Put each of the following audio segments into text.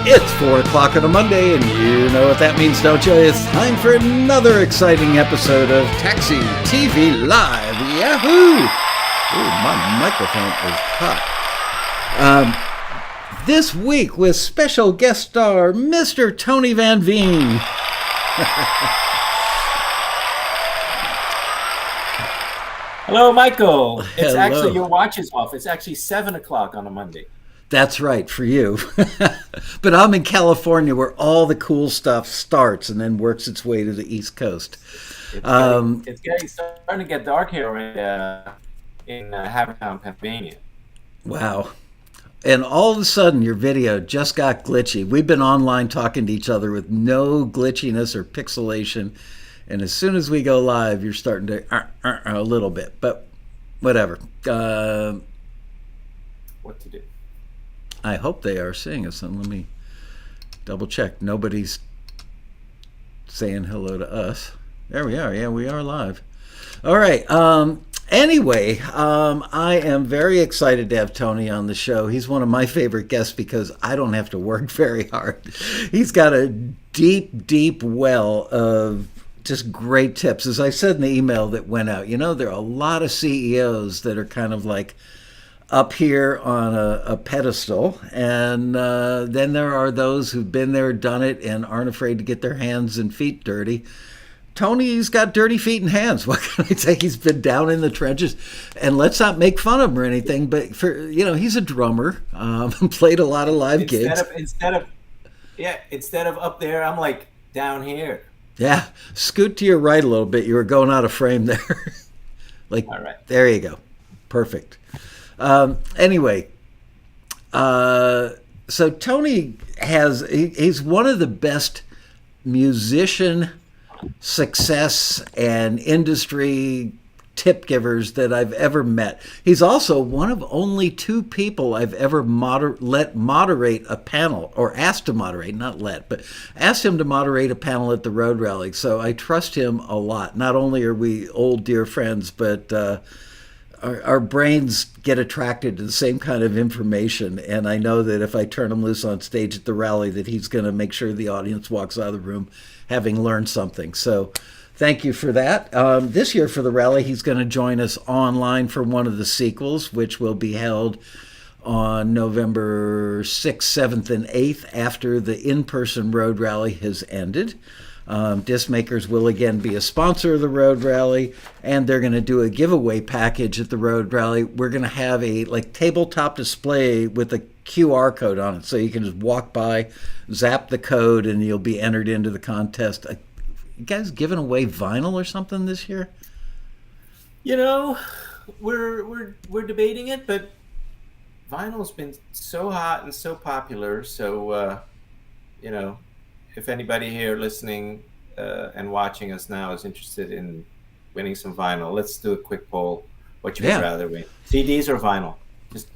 It's 4 o'clock on a Monday, and you know what that means, don't you? It's time for another exciting episode of TAXITV Live. Yahoo! Ooh, my microphone is hot. This week with special guest star, Mr. Tony Van Veen. Hello, Michael. It's Hello. Actually, your watch is off. It's actually 7 o'clock on a Monday. That's right, for you. But I'm in California where all the cool stuff starts and then works its way to the East Coast. It's starting to get dark here in Havertown, Pennsylvania. Wow. And all of a sudden, your video just got glitchy. We've been online talking to each other with no glitchiness or pixelation. And as soon as we go live, you're starting to a little bit. But whatever. What to do? I hope they are seeing us. And let me double check. Nobody's saying hello to us. There we are. Yeah, we are live. All right. Anyway, I am very excited to have Tony on the show. He's one of my favorite guests because I don't have to work very hard. He's got a deep, deep well of just great tips. As I said in the email that went out, you know, there are a lot of CEOs that are kind of like up here on a pedestal, and then there are those who've been there, done it, and aren't afraid to get their hands and feet dirty. Tony's got dirty feet and hands. What can I say? He's been down in the trenches, and let's not make fun of him or anything, but he's a drummer, played a lot of live gigs. Instead of up there, I'm like down here. Yeah, scoot to your right a little bit. You were going out of frame there. All right. There you go. Perfect. Anyway, so Tony he's one of the best musician success and industry tip givers that I've ever met. He's also one of only two people I've ever let moderate a panel, or asked to moderate, but asked him to moderate a panel at the Road Rally. So I trust him a lot. Not only are we old dear friends, but our brains get attracted to the same kind of information, and I know that if I turn him loose on stage at the rally, that he's going to make sure the audience walks out of the room having learned something. So thank you for that. This year for the rally, he's going to join us online for one of the sequels, which will be held on November 6th, 7th, and 8th after the in-person road rally has ended. Disc Makers will again be a sponsor of the Road Rally, and they're going to do a giveaway package at the Road Rally. We're going to have a tabletop display with a QR code on it, so you can just walk by, zap the code, and you'll be entered into the contest. You guys giving away vinyl or something this year? You know, we're debating it, but vinyl's been so hot and so popular. So if anybody here listening and watching us now is interested in winning some vinyl, let's do a quick poll. What you would rather win, CDs or vinyl? Just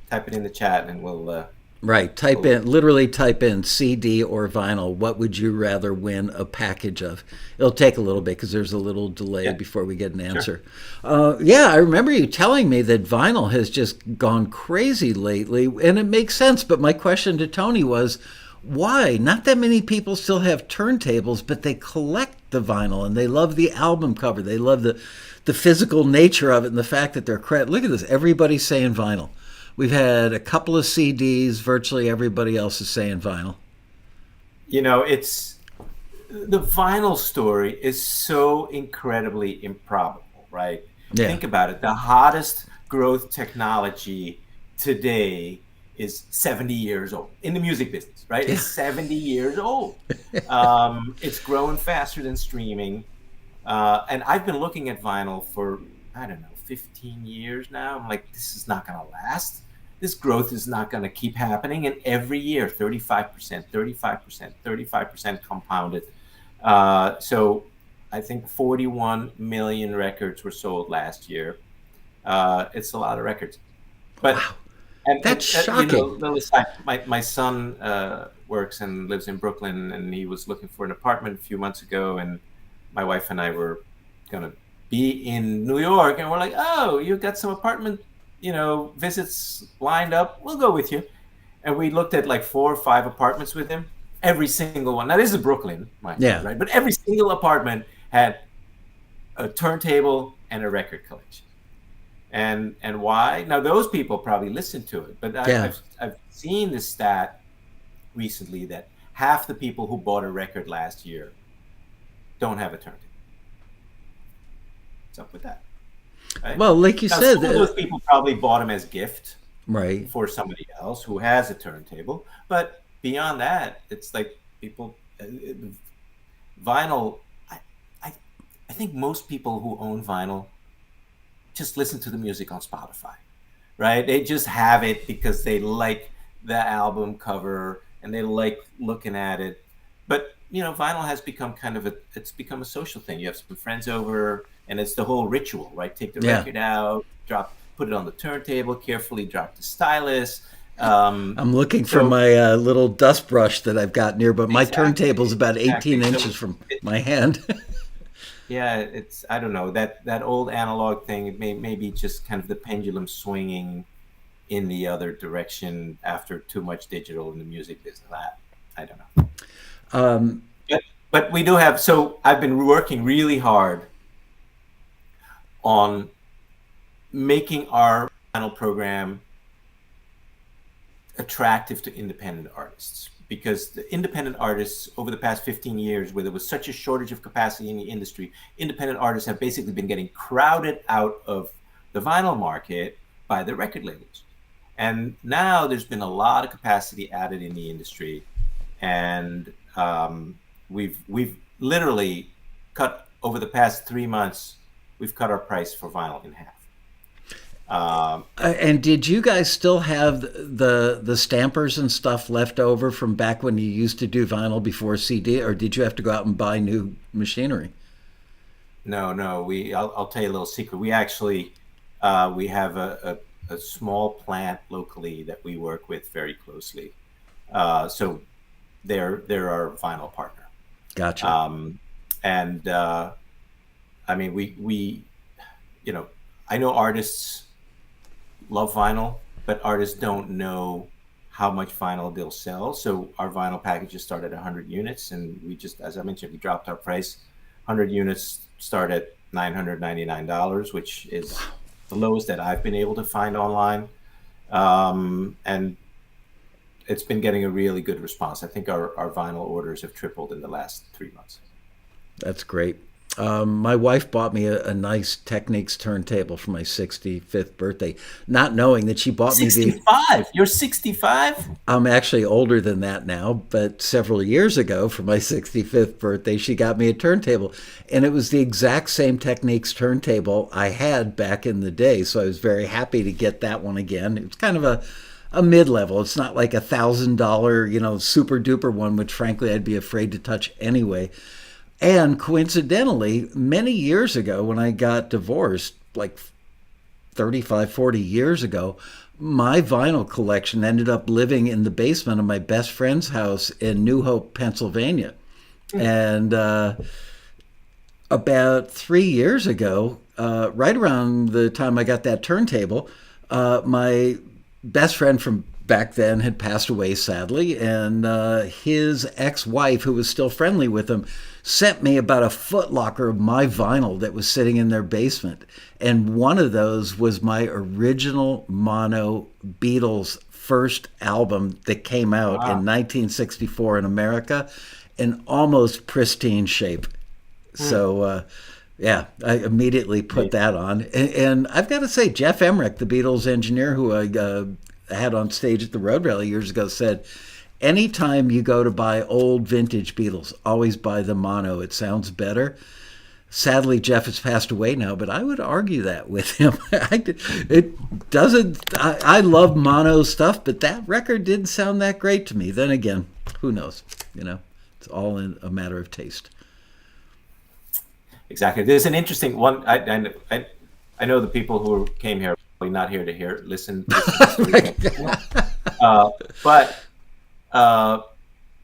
type it in the chat and we'll... Right. Literally type in CD or vinyl. What would you rather win a package of? It'll take a little bit because there's a little delay before we get an answer. Sure. I remember you telling me that vinyl has just gone crazy lately, and it makes sense. But my question to Tony was, why? Not that many people still have turntables, but they collect the vinyl and they love the album cover. They love the physical nature of it and the fact that they're look at this. Everybody's saying vinyl. We've had a couple of CDs. Virtually everybody else is saying vinyl. You know, it's the vinyl story is so incredibly improbable, right? Yeah. Think about it. The hottest growth technology today is 70 years old in the music business, right? It's 70 years old. It's growing faster than streaming. And I've been looking at vinyl for, 15 years now. I'm like, this is not going to last. This growth is not going to keep happening. And every year, 35%, 35%, 35% compounded. So I think 41 million records were sold last year. It's a lot of records. But wow. That's shocking. My son works and lives in Brooklyn, and he was looking for an apartment a few months ago, and my wife and I were going to be in New York, and we're like, oh, you got some apartment, visits lined up. We'll go with you. and we looked at like 4 or 5 apartments with him. Every single one. Now this is Brooklyn, mind you, right? But every single apartment had a turntable and a record collection. And why? Now those people probably listen to it, but I've seen this stat recently that half the people who bought a record last year don't have a turntable. What's up with that? Right? Well, like you said, some of those people probably bought them as gift, right, for somebody else who has a turntable. But beyond that, it's like people vinyl. I think most people who own vinyl just listen to the music on Spotify, right? They just have it because they like the album cover and they like looking at it. But vinyl has become it's become a social thing. You have some friends over, and it's the whole ritual, right? Take the record out, put it on the turntable, carefully drop the stylus. I'm looking for my little dust brush that I've got near, but my turntable's about 18 inches from my hand. Yeah, I don't know, that old analog thing. It may be just kind of the pendulum swinging in the other direction after too much digital in the music business. I don't know. But we do have. So I've been working really hard on making our vinyl program attractive to independent artists, because the independent artists over the past 15 years, where there was such a shortage of capacity in the industry, independent artists have basically been getting crowded out of the vinyl market by the record labels. And now there's been a lot of capacity added in the industry, and we've literally cut, over the past 3 months, we've cut our price for vinyl in half. And did you guys still have the stampers and stuff left over from back when you used to do vinyl before CD, or did you have to go out and buy new machinery? No. I'll tell you a little secret. We actually we have a small plant locally that we work with very closely. So they're our vinyl partner. Gotcha. And I mean, we I know artists love vinyl, but artists don't know how much vinyl they'll sell. So our vinyl packages start at 100 units, and we just, as I mentioned, we dropped our price. 100 units start at $999, which is the lowest that I've been able to find online. And it's been getting a really good response. I think our vinyl orders have tripled in the last 3 months. That's great. My wife bought me a nice Technics turntable for my 65th birthday, not knowing that she bought 65? You're 65? I'm actually older than that now, but several years ago for my 65th birthday, she got me a turntable, and it was the exact same Technics turntable I had back in the day, so I was very happy to get that one again. It was kind of a mid-level. It's not like $1,000, super duper one, which frankly I'd be afraid to touch anyway. And coincidentally, many years ago when I got divorced, like 35, 40 years ago, my vinyl collection ended up living in the basement of my best friend's house in New Hope, Pennsylvania. And about 3 years ago, right around the time I got that turntable, my best friend from back then had passed away, sadly, and his ex-wife, who was still friendly with him, sent me about a footlocker of my vinyl that was sitting in their basement. And one of those was my original mono Beatles first album that came out in 1964 in America, in almost pristine shape. So, yeah, I immediately put that on. And I've got to say, Jeff Emmerich, the Beatles engineer who I had on stage at the Road Rally years ago, said, anytime you go to buy old vintage Beatles, always buy the mono. It sounds better. Sadly, Jeff has passed away now, but I would argue that with him. It doesn't. I love mono stuff, but that record didn't sound that great to me. Then again, who knows? It's all a matter of taste. Exactly. There's an interesting one. I know the people who came here are probably not here to listen to the story.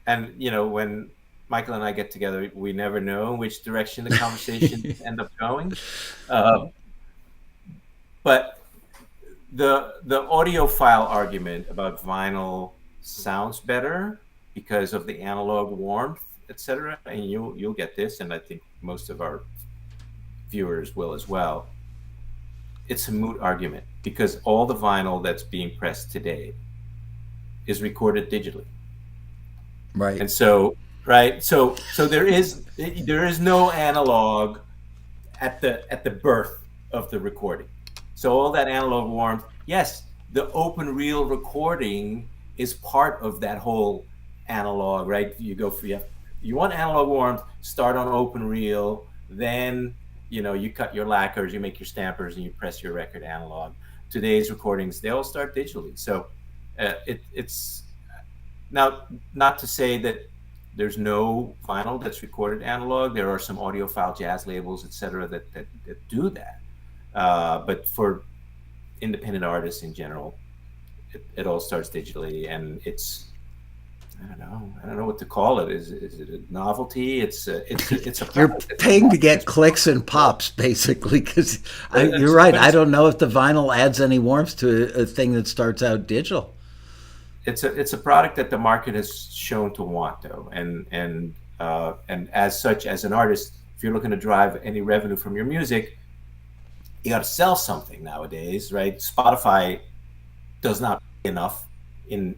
And when Michael and I get together, we never know which direction the conversation end up going. But the audiophile argument about vinyl sounds better because of the analog warmth, etc. And you'll get this, and I think most of our viewers will as well. It's a moot argument because all the vinyl that's being pressed today is recorded digitally. Right. And so there is no analog at the birth of the recording. So all that analog warmth, yes, the open reel recording is part of that whole analog, right? You want analog warmth, start on open reel, then you cut your lacquers, you make your stampers, and you press your record analog. Today's recordings, they all start digitally. So it's now not to say that there's no vinyl that's recorded analog. There are some audiophile jazz labels, etc., that do that. But for independent artists in general, it all starts digitally, and it's I don't know what to call it. Is it a novelty? It's a You're paying to get clicks and pops, basically, because you're right. I don't know if the vinyl adds any warmth to a thing that starts out digital. It's a product that the market has shown to want, though, and as such, as an artist, if you're looking to drive any revenue from your music, you got to sell something nowadays, right? Spotify does not pay enough in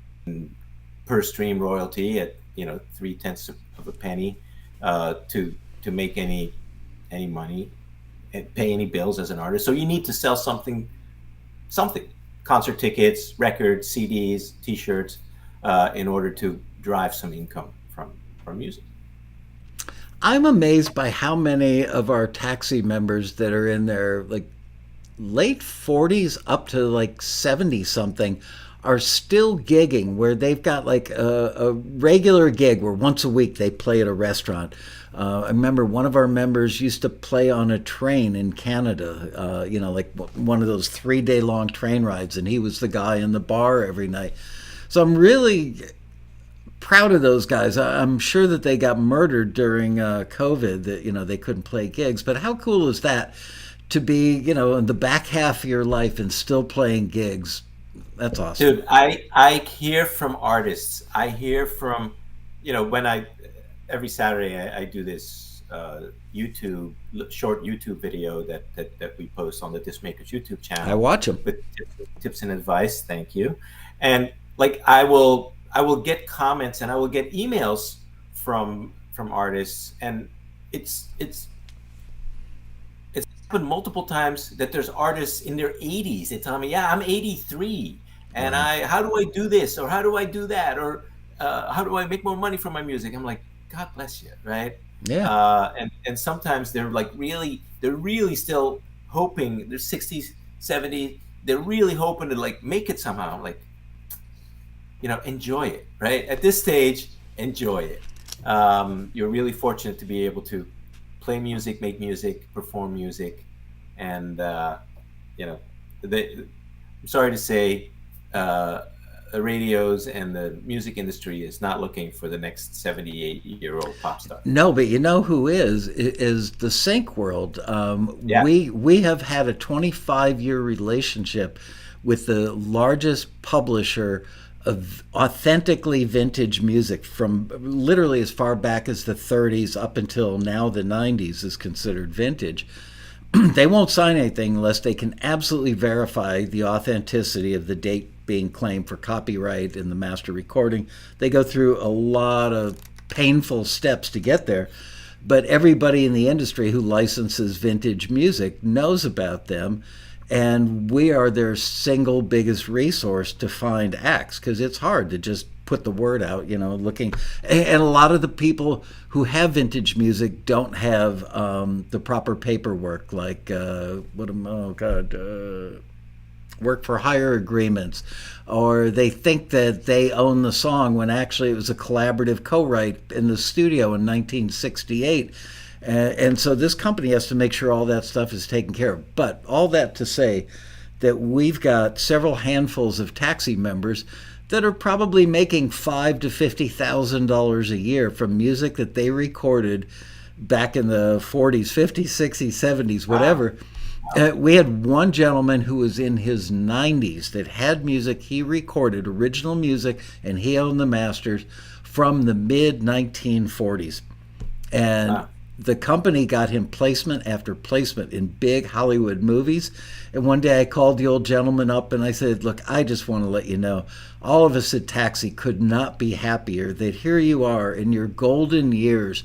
per stream royalty at 0.3 of a penny to make any money and pay any bills as an artist. So you need to sell something, concert tickets, records, CDs, T-shirts, in order to drive some income from music. I'm amazed by how many of our Taxi members that are in their late 40s up to 70 something are still gigging, where they've got a regular gig where once a week they play at a restaurant. I remember one of our members used to play on a train in Canada, one of those 3-day long train rides, and he was the guy in the bar every night. So I'm really proud of those guys. I'm sure that they got murdered during COVID, that they couldn't play gigs, but how cool is that to be in the back half of your life and still playing gigs? That's awesome. Dude, I hear from artists. I hear from, when every Saturday I do this short YouTube video that we post on the Discmakers YouTube channel. I watch them. With tips and advice. Thank you. And I will get comments and I will get emails from artists, and it's happened multiple times that there's artists in their 80s. They tell me, yeah, I'm 83. And how do I do this, or how do I do that, or how do I make more money from my music? I'm like, God bless you, right? Yeah. And sometimes they're really still hoping. They're 60s, 70s. They're really hoping to make it somehow. I'm like, enjoy it, right? At this stage, enjoy it. You're really fortunate to be able to play music, make music, perform music, and I'm sorry to say, the radios and the music industry is not looking for the next 78-year-old pop star. No, but who is the sync world. Yeah. We have had a 25-year relationship with the largest publisher of authentically vintage music, from literally as far back as the 30s up until now the 90s is considered vintage. They won't sign anything unless they can absolutely verify the authenticity of the date being claimed for copyright in the master recording. They go through a lot of painful steps to get there, but everybody in the industry who licenses vintage music knows about them, and we are their single biggest resource to find acts, because it's hard to just put the word out, looking. And a lot of the people who have vintage music don't have the proper paperwork, work for hire agreements, or they think that they own the song when actually it was a collaborative co-write in the studio in 1968. And so this company has to make sure all that stuff is taken care of. But all that to say that we've got several handfuls of Taxi members that are probably making $5,000 to $50,000 a year from music that they recorded back in the 40s, 50s, 60s, 70s, whatever. We had one gentleman who was in his 90s that had music he recorded, original music, and he owned the masters from the mid 1940s. And the company got him placement after placement in big Hollywood movies. And one day I called the old gentleman up and I said, look, I just want to let you know, all of us at Taxi could not be happier that here you are in your golden years.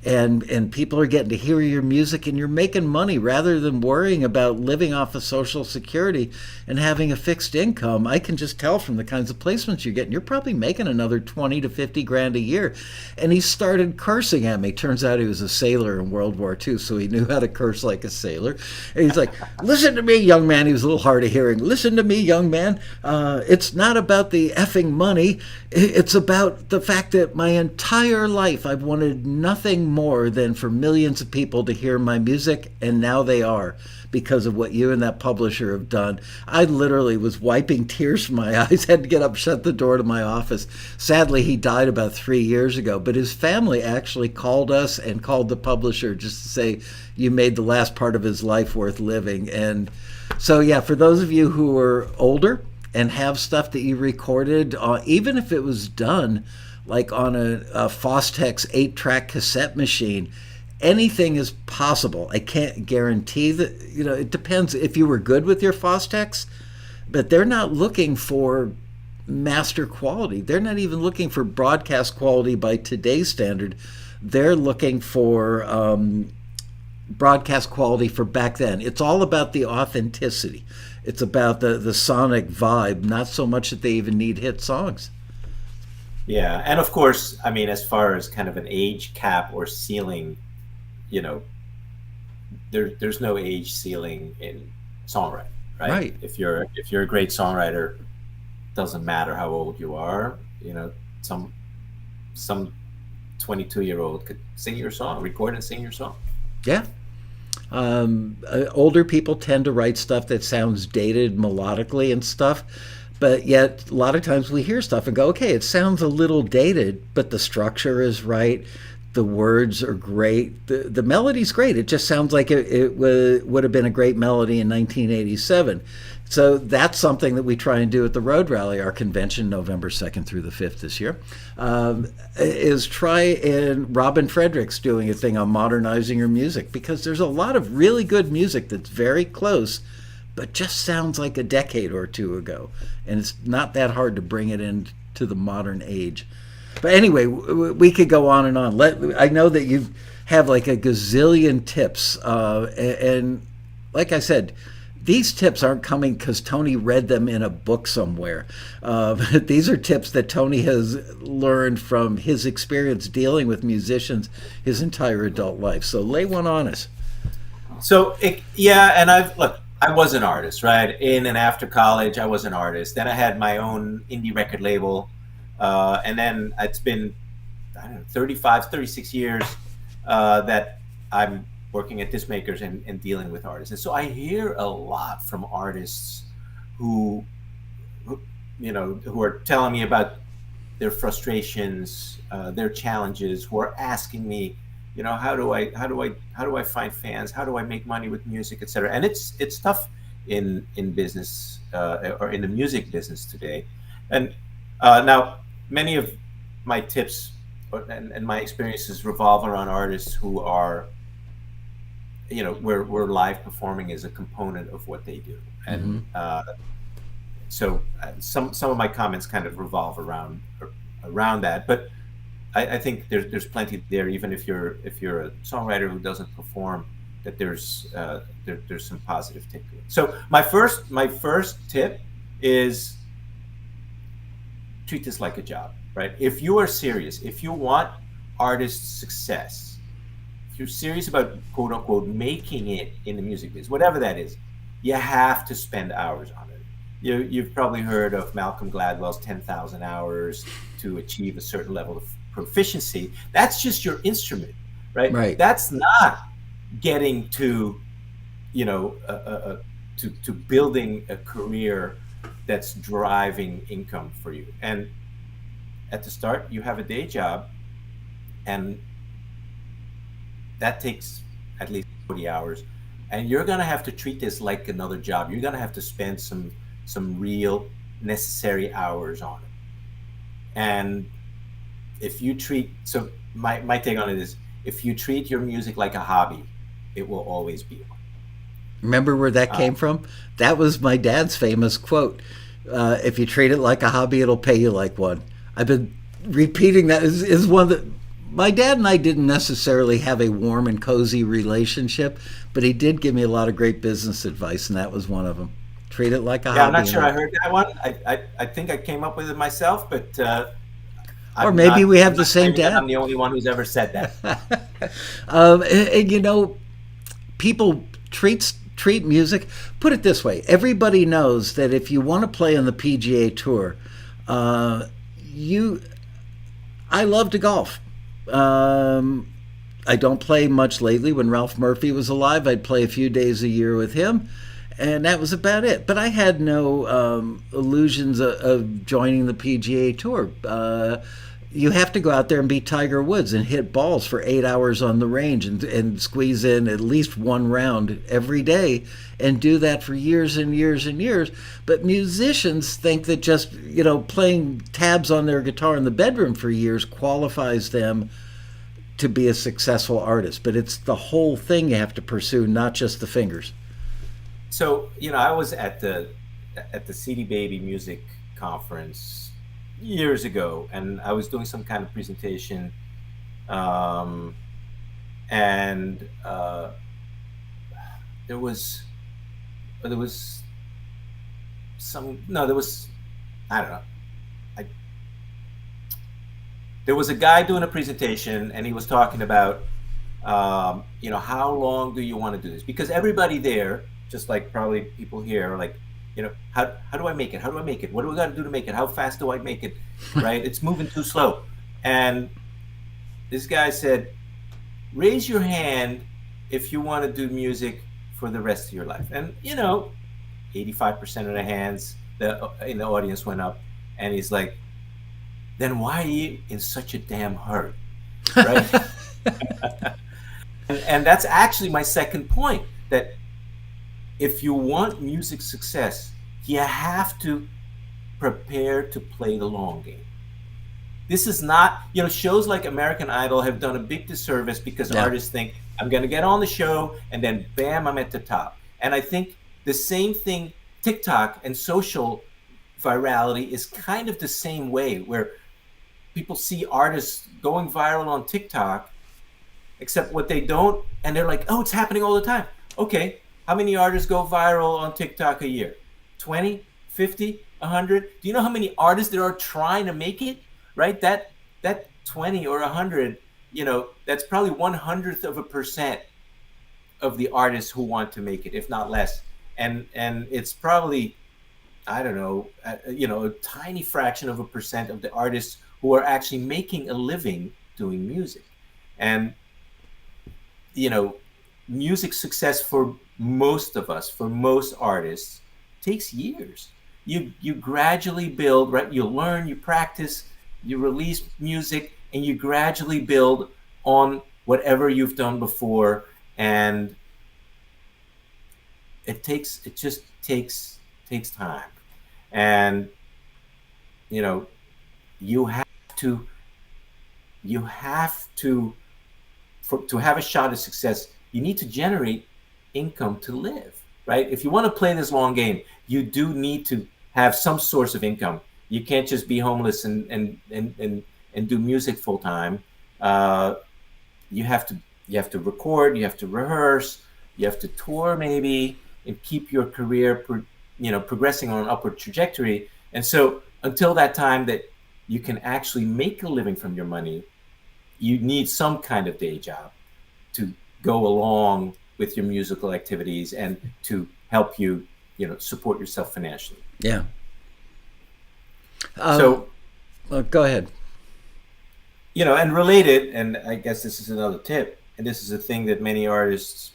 And people are getting to hear your music and you're making money rather than worrying about living off of Social Security and having a fixed income. I can just tell from the kinds of placements you're getting, you're probably making another 20 to 50 grand a year. And he started cursing at me. Turns out he was a sailor in World War II, so he knew how to curse like a sailor. And he's like, listen to me, young man. He was a little hard of hearing. Listen to me, young man. It's not about the effing money. It's about the fact that my entire life I've wanted nothing more than for millions of people to hear my music, and now they are, because of what you and that publisher have done. I literally was wiping tears from my eyes, had to get up, shut the door to my office. Sadly, he died about 3 years ago, but his family actually called us and called the publisher just to say, you made the last part of his life worth living. And so, yeah, for those of you who are older and have stuff that you recorded, even if it was done like on a Fostex 8-track cassette machine, anything is possible. I can't guarantee that, it depends if you were good with your Fostex, but they're not looking for master quality. They're not even looking for broadcast quality by today's standard. They're looking for broadcast quality for back then. It's all about the authenticity. It's about the sonic vibe, not so much that they even need hit songs. Yeah, and of course, I mean, as far as kind of an age cap or ceiling, there's no age ceiling in songwriting, right? Right. If you're a great songwriter, doesn't matter how old you are. Some 22-year-old could sing your song, record and sing your song. Yeah. Older people tend to write stuff that sounds dated melodically and stuff. But yet, a lot of times we hear stuff and go, okay, it sounds a little dated, but the structure is right. The words are great. The melody's great. It just sounds like it would have been a great melody in 1987. So that's something that we try and do at the Road Rally, our convention, November 2nd through the 5th this year, is try and Robin Frederick's doing a thing on modernizing your music, because there's a lot of really good music that's very close, but just sounds like a decade or two ago. And it's not that hard to bring it into the modern age. But anyway, we could go on and on. I know that you have like a gazillion tips. And like I said, these tips aren't coming because Tony read them in a book somewhere. These are tips that Tony has learned from his experience dealing with musicians his entire adult life. So lay one on us. So, and I was an artist, right? In and after college, I was an artist. Then I had my own indie record label. And then it's been, 36 years that I'm working at disc makers and dealing with artists. And so I hear a lot from artists who are telling me about their frustrations, their challenges, who are asking me, how do I find fans? How do I make money with music, et cetera? And it's tough in business or in the music business today. And now many of my tips and my experiences revolve around artists who are, where live performing is a component of what they do. And so some of my comments kind of revolve around that. But I think there's plenty there, even if you're a songwriter who doesn't perform, that there's some positive take to it. So my first tip is treat this like a job, right? If you are serious, if you want artist success, if you're serious about quote unquote making it in the music business, whatever that is, you have to spend hours on it. You've probably heard of Malcolm Gladwell's 10,000 hours to achieve a certain level of proficiency. That's just your instrument, right? Right. That's not getting to, to building a career that's driving income for you. And at the start, you have a day job, and that takes at least 40 hours. and you're going to have to treat this like another job. You're going to have to spend some real necessary hours on it. And if you treat, so my take on it is, if you treat your music like a hobby, it will always be one. Remember where that came from? That was my dad's famous quote. If you treat it like a hobby, it'll pay you like one. I've been repeating that. Is one that my dad and I didn't necessarily have a warm and cozy relationship, but he did give me a lot of great business advice, and that was one of them. Treat it like a hobby. I'm not sure I heard that one. I think I came up with it myself, but or maybe we have the same dad. I'm the only one who's ever said that. And, you know, people treat music. Put it this way: everybody knows that if you want to play on the PGA Tour, I love to golf. I don't play much lately. When Ralph Murphy was alive, I'd play a few days a year with him, and that was about it. But I had no illusions of joining the PGA Tour. You have to go out there and be Tiger Woods and hit balls for 8 hours on the range and squeeze in at least one round every day and do that for years and years and years. But musicians think that just, you know, playing tabs on their guitar in the bedroom for years qualifies them to be a successful artist. But it's the whole thing you have to pursue, not just the fingers. So, you know, I was at the CD Baby Music Conference years ago, and I was doing some kind of presentation, and there was I don't know. There was a guy doing a presentation, and he was talking about, you know, how long do you want to do this? Because everybody there, just like probably people here, are like, you know, how do I make it? How do I make it? What do I got to do to make it? How fast do I make it? Right? It's moving too slow. And this guy said, raise your hand if you want to do music for the rest of your life. And, you know, 85% of the hands in the audience went up. And he's like, then why are you in such a damn hurry? Right? and that's actually my second point, that if you want music success, you have to prepare to play the long game. This is not, you know, shows like American Idol have done a big disservice because artists think, I'm going to get on the show and then bam, I'm at the top. And I think the same thing, TikTok and social virality is kind of the same way, where people see artists going viral on TikTok, except what they don't, and they're like, oh, it's happening all the time. Okay. How many artists go viral on TikTok a year? 20, 50, 100? Do you know how many artists there are trying to make it? Right? That 20 or 100, you know, that's probably 1/100% of the artists who want to make it, if not less. And it's probably, I don't know, you know, a tiny fraction of a percent of the artists who are actually making a living doing music. And, you know, music success for most of us, for most artists, takes years. You gradually build, right? You learn, you practice, you release music, and you gradually build on whatever you've done before. And it just takes time. And, you know, you have to have a shot at success, you need to generate income to live, right? If you want to play this long game, you do need to have some source of income. You can't just be homeless and do music full time. You have to record, you have to rehearse, you have to tour maybe, and keep your career, progressing on an upward trajectory. And so until that time that you can actually make a living from your money, you need some kind of day job to go along with your musical activities and to help you, support yourself financially. Yeah. So go ahead. And related, and I guess this is another tip, and this is a thing that many artists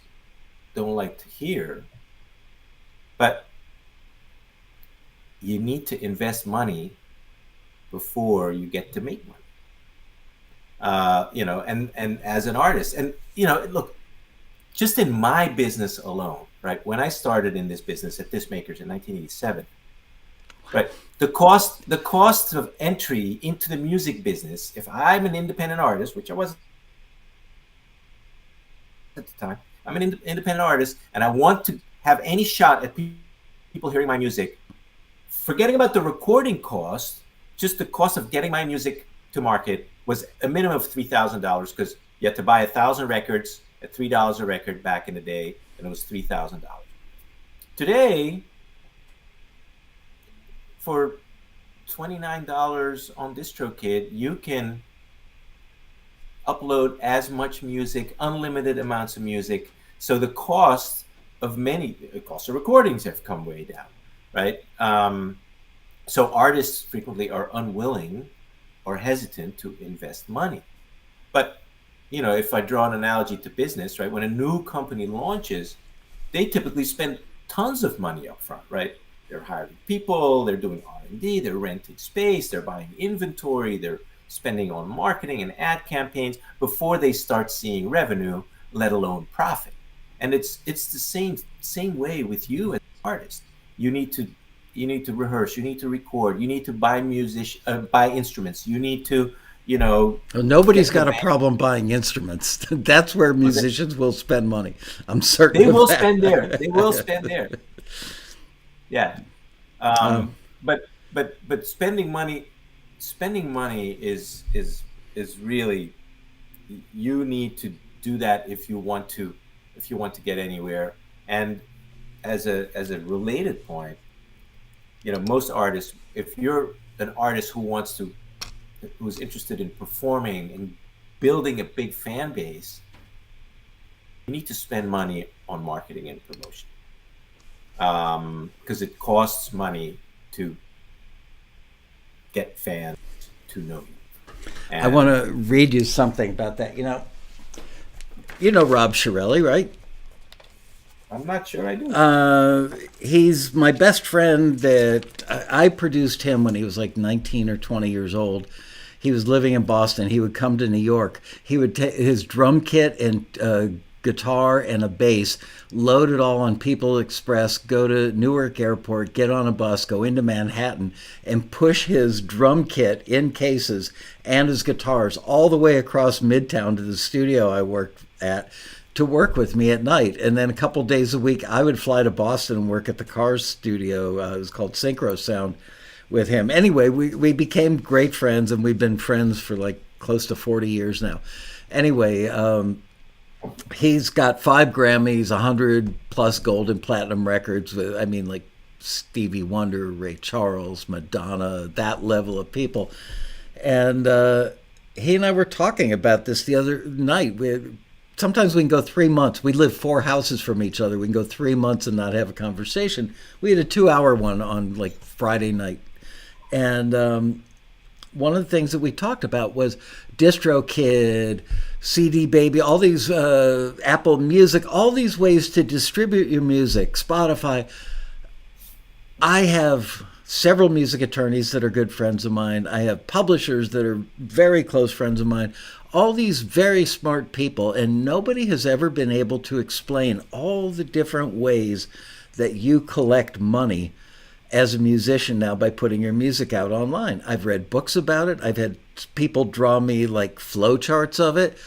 don't like to hear, but you need to invest money before you get to make money. And as an artist, and look, just in my business alone, right? When I started in this business at Disc Makers in 1987, right? The cost of entry into the music business, if I'm an independent artist, which I was at the time, I'm an independent artist, and I want to have any shot at people hearing my music, forgetting about the recording cost, just the cost of getting my music to market was a minimum of $3,000, because you had to buy 1,000 records at $3 a record back in the day, and it was $3,000. Today, for $29 on DistroKid, you can upload as much music, unlimited amounts of music. So the cost of recordings have come way down, right? So artists frequently are unwilling or hesitant to invest money. But, you know, if I draw an analogy to business, right, when a new company launches, they typically spend tons of money up front, right? They're hiring people, they're doing R&D, they're renting space, they're buying inventory, they're spending on marketing and ad campaigns before they start seeing revenue, let alone profit. And it's the same way with you as an artist. You need to rehearse, you need to record, you need to buy instruments, you need to, you know. Well, nobody's got a problem buying instruments. That's where musicians will spend money. I'm certain they will spend there. They will spend there. Yeah, but spending money is really, you need to do that if you want to get anywhere. And as a related point, you know, most artists, if you're an artist who's interested in performing and building a big fan base, you need to spend money on marketing and promotion. Because it costs money to get fans to know you. And I want to read you something about that. You know Rob Shirelli, right? I'm not sure I do. He's my best friend. That I produced him when he was like 19 or 20 years old. He was living in Boston. He would come to New York. He would take his drum kit and guitar and a bass, load it all on People Express, go to Newark Airport, get on a bus, go into Manhattan, and push his drum kit in cases and his guitars all the way across Midtown to the studio I worked at to work with me at night. And then a couple days a week, I would fly to Boston and work at the Cars studio. It was called Synchro Sound with him. Anyway, we became great friends, and we've been friends for like close to 40 years now. Anyway, he's got 5 Grammys, 100 plus gold and platinum records. I mean, like Stevie Wonder, Ray Charles, Madonna, that level of people. And he and I were talking about this the other night. Sometimes we can go 3 months. We live 4 houses from each other. We can go 3 months and not have a conversation. We had a 2-hour one on like Friday night. And one of the things that we talked about was DistroKid, CD Baby, all these Apple Music, all these ways to distribute your music, Spotify. I have several music attorneys that are good friends of mine. I have publishers that are very close friends of mine. All these very smart people, and nobody has ever been able to explain all the different ways that you collect money as a musician now by putting your music out online. I've read books about it. I've had people draw me like flowcharts of it.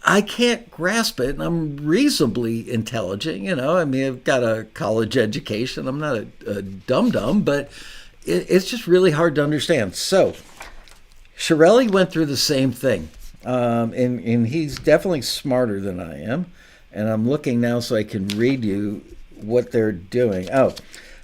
I can't grasp it, and I'm reasonably intelligent. You know, I mean, I've got a college education. I'm not a dum-dum, but it's just really hard to understand. So Shirelli went through the same thing, and he's definitely smarter than I am. And I'm looking now so I can read you what they're doing. Oh,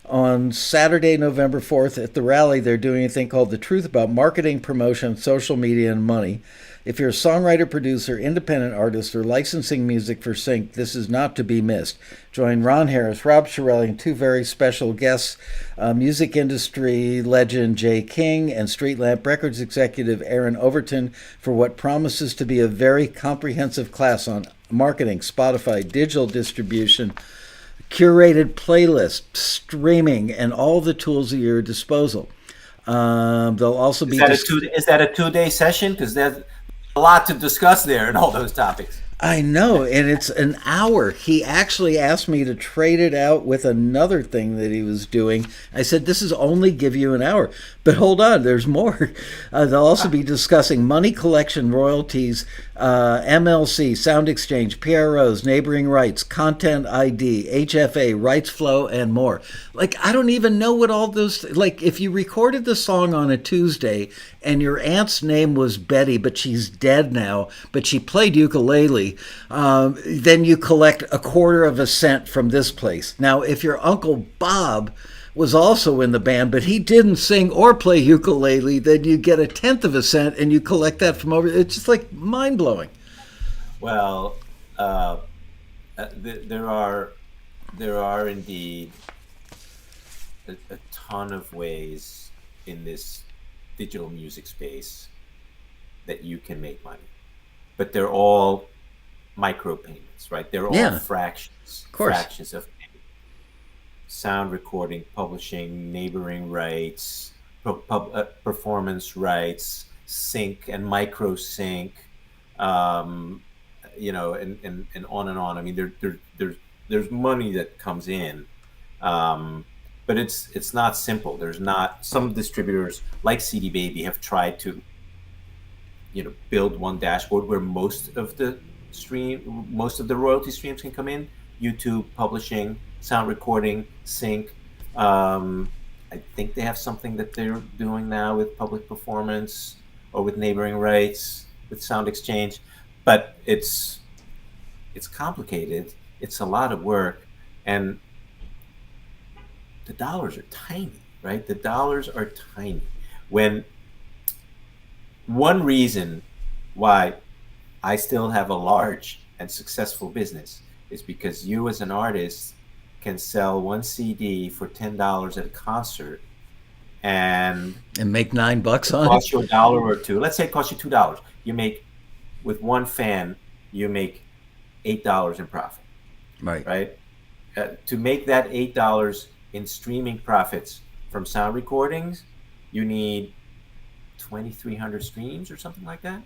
on Saturday, November 4th at the rally, they're doing a thing called The Truth About Marketing, Promotion, Social Media, and Money. If you're a songwriter, producer, independent artist, or licensing music for sync, this is not to be missed. Join Ron Harris, Rob Shirelli, and 2 very special guests, music industry legend Jay King and Street Lamp Records executive Aaron Overton, for what promises to be a very comprehensive class on marketing, Spotify, digital distribution, curated playlist, streaming, and all the tools at your disposal. They'll also be... Is that a 2-day session? Because there's a lot to discuss there and all those topics. I know, and it's an hour. He actually asked me to trade it out with another thing that he was doing. I said, "This is only give you an hour." But hold on, there's more. They'll also be discussing money collection, royalties, MLC, sound exchange, PROs, neighboring rights, content ID, HFA, rights flow, and more. Like, I don't even know what all those, like, if you recorded the song on a Tuesday and your aunt's name was Betty, but she's dead now, but she played ukulele, then you collect a quarter of a cent from this place. Now, if your Uncle Bob was also in the band, but he didn't sing or play ukulele, then you get a tenth of a cent and you collect that from over. It's just like mind blowing. Well, there are indeed a ton of ways in this digital music space that you can make money, but they're all micropayments, right? They're all fractions of sound recording, publishing, neighboring rights, performance rights, sync and micro sync, and on and on. I mean, there's money that comes in, but it's not simple. There's not, some distributors like CD Baby have tried to, build one dashboard where most of the royalty streams can come in: YouTube, publishing, sound recording, sync. I think they have something that they're doing now with public performance or with neighboring rights, with sound exchange, but it's complicated. It's a lot of work, and the dollars are tiny, right? The dollars are tiny. When one reason why I still have a large and successful business is because you as an artist can sell one CD for $10 at a concert and make $9 on it. Cost you $1 or $2. Let's say it costs you $2. You make, with one fan, you make $8 in profit. Right. To make that $8 in streaming profits from sound recordings, you need 2,300 streams or something like that.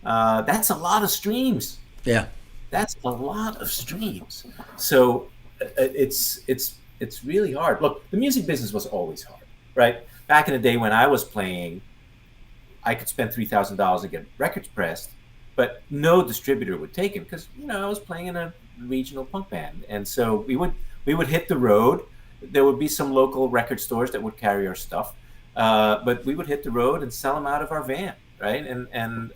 That's a lot of streams. Yeah, that's a lot of streams. So it's really hard. Look, the music business was always hard, right? Back in the day when I was playing, I could spend $3,000 and get records pressed, but no distributor would take it because I was playing in a regional punk band, and so we would hit the road. There would be some local record stores that would carry our stuff, but we would hit the road and sell them out of our van, right? And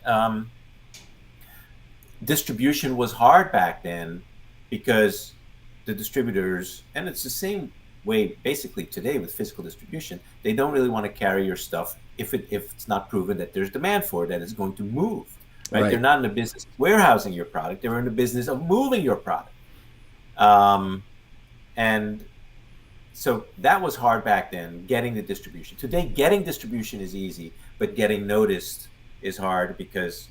distribution was hard back then because the distributors, and it's the same way basically today with physical distribution, they don't really want to carry your stuff if it's not proven that there's demand for it, that it's going to move, right? They're not in the business of warehousing your product, they're in the business of moving your product. And so that was hard back then, getting the distribution. Today, getting distribution is easy, but getting noticed is hard because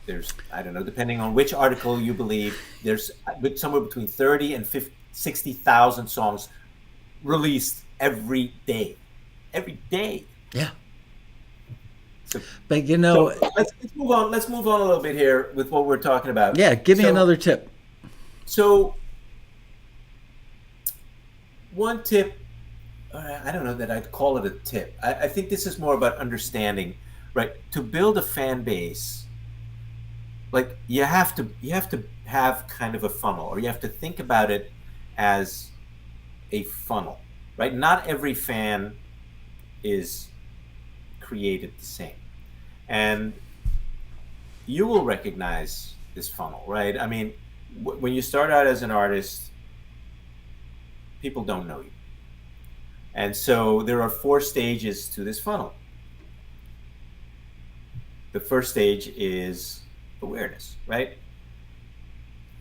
there's, I don't know, depending on which article you believe, there's somewhere between 30 and 60,000 songs released every day. Every day. Yeah. So, but let's move on. Let's move on a little bit here with what we're talking about. Yeah, give me another tip. So one tip, I don't know that I'd call it a tip. I think this is more about understanding, right? To build a fan base, like you have to have kind of a funnel, or you have to think about it as a funnel, right? Not every fan is created the same, and you will recognize this funnel, right? I mean, when you start out as an artist, people don't know you, and so there are 4 stages to this funnel. The first stage is awareness, right?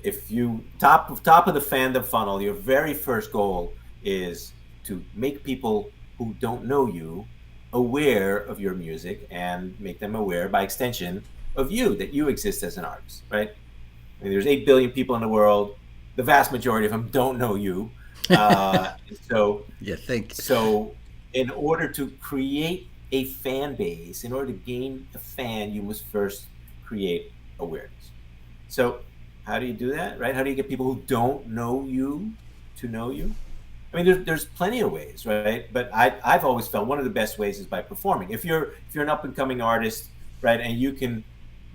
If you top of the fandom funnel, your very first goal is to make people who don't know you aware of your music and make them aware by extension of you, that you exist as an artist, right? I mean, there's 8 billion people in the world. The vast majority of them don't know you. So in order to create a fan base, in order to gain a fan, you must first create awareness. So How do you do that, right? How do you get people who don't know you to know you? I mean, there's plenty of ways, right? But I've always felt one of the best ways is by performing. If you're an up and coming artist, right, and you can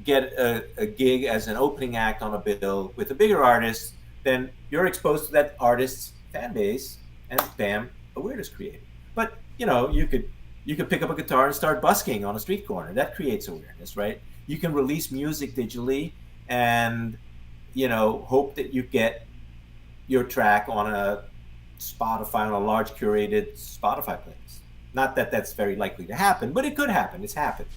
get a gig as an opening act on a bill with a bigger artist, then you're exposed to that artist's fan base, and bam, awareness created. But you could pick up a guitar and start busking on a street corner. That creates awareness, right? You can release music digitally and hope that you get your track on a Spotify, on a large curated Spotify playlist. Not that that's very likely to happen, but it could happen. It's happened.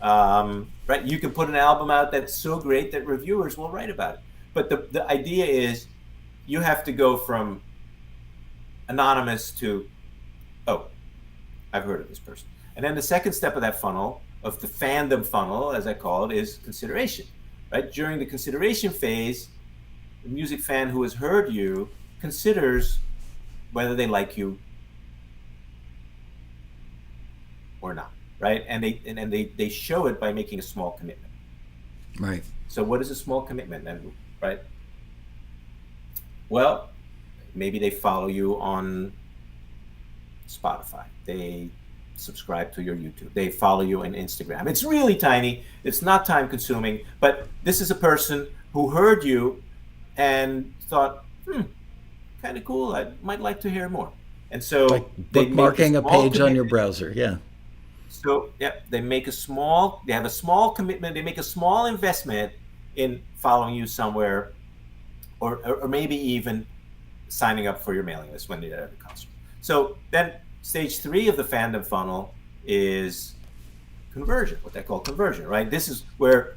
Right? You can put an album out that's so great that reviewers will write about it. But the idea is you have to go from anonymous to, oh, I've heard of this person. And then the second step of that funnel, of the fandom funnel, as I call it, is consideration. Right? During the consideration phase, the music fan who has heard you considers whether they like you or not, right? And they show it by making a small commitment. Right. So what is a small commitment then, right? Well, maybe they follow you on Spotify. They subscribe to your YouTube. They follow you on Instagram. It's really tiny. It's not time consuming, but this is a person who heard you and thought, kind of cool. I might like to hear more. And so like bookmarking a page on your browser. Yeah. So they have a small commitment. They make a small investment in following you somewhere, or maybe even signing up for your mailing list when they're at a concert. So then stage 3 of the fandom funnel is conversion, what they call conversion, right? This is where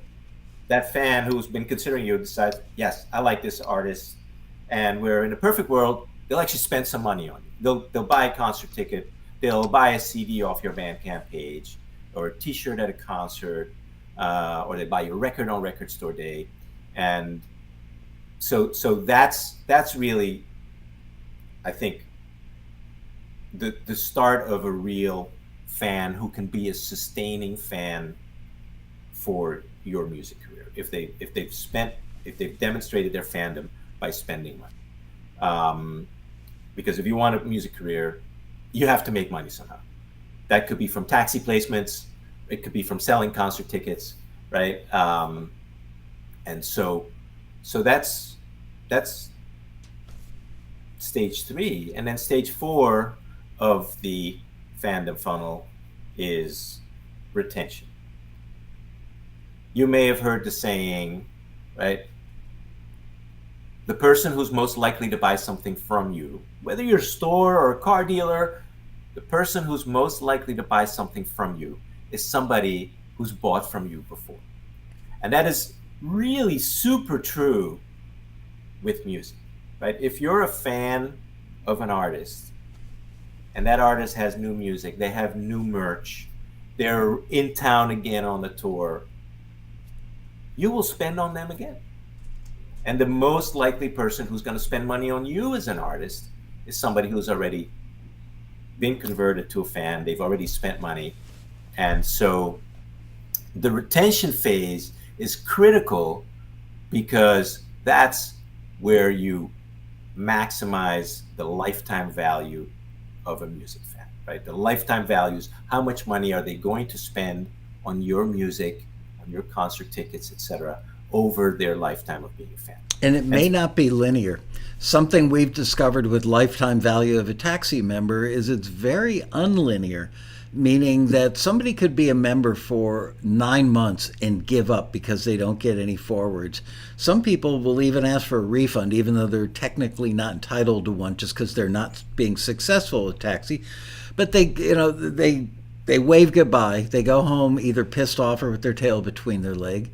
that fan who's been considering you decides, yes, I like this artist. And where in a perfect world, they'll actually spend some money on you. They'll buy a concert ticket. They'll buy a CD off your Bandcamp page, or a T-shirt at a concert, or they buy you a record on Record Store Day. And so that's really, I think, the start of a real fan who can be a sustaining fan for your music career. If they've demonstrated their fandom by spending money. Because if you want a music career, you have to make money somehow. That could be from taxi placements. It could be from selling concert tickets, right? And so that's stage 3. And then stage 4 of the fandom funnel is retention. You may have heard the saying, right? The person who's most likely to buy something from you, whether you're a store or a car dealer, the person who's most likely to buy something from you is somebody who's bought from you before. And that is really super true with music, right? If you're a fan of an artist and that artist has new music, they have new merch, they're in town again on the tour, you will spend on them again. And the most likely person who's going to spend money on you as an artist is somebody who's already been converted to a fan. They've already spent money. And so the retention phase is critical because that's where you maximize the lifetime value of a music fan, right? The lifetime values, how much money are they going to spend on your music, on your concert tickets, etc., over their lifetime of being a fan. And it may not be linear. Something we've discovered with lifetime value of a taxi member is it's very unlinear, meaning that somebody could be a member for 9 months and give up because they don't get any forwards. Some people will even ask for a refund, even though they're technically not entitled to one, just because they're not being successful with taxi. But they wave goodbye. They go home either pissed off or with their tail between their leg.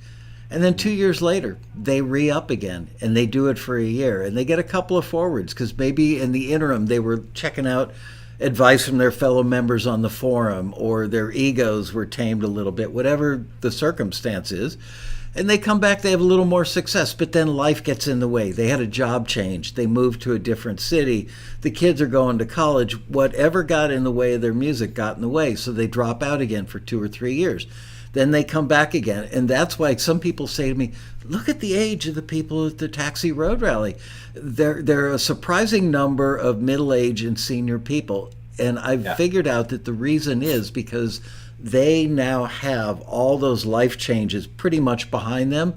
And then 2 years later, they re-up again, and they do it for a year. And they get a couple of forwards because maybe in the interim they were checking out advice from their fellow members on the forum, or their egos were tamed a little bit, whatever the circumstance is. And they come back, they have a little more success, but then life gets in the way. They had a job change. They moved to a different city. The kids are going to college. Whatever got in the way of their music got in the way, so they drop out again for 2 or 3 years. then they come back again. And that's why some people say to me, look at the age of the people at the Taxi Road Rally. There are a surprising number of middle-aged and senior people. And I've figured out that the reason is because they now have all those life changes pretty much behind them,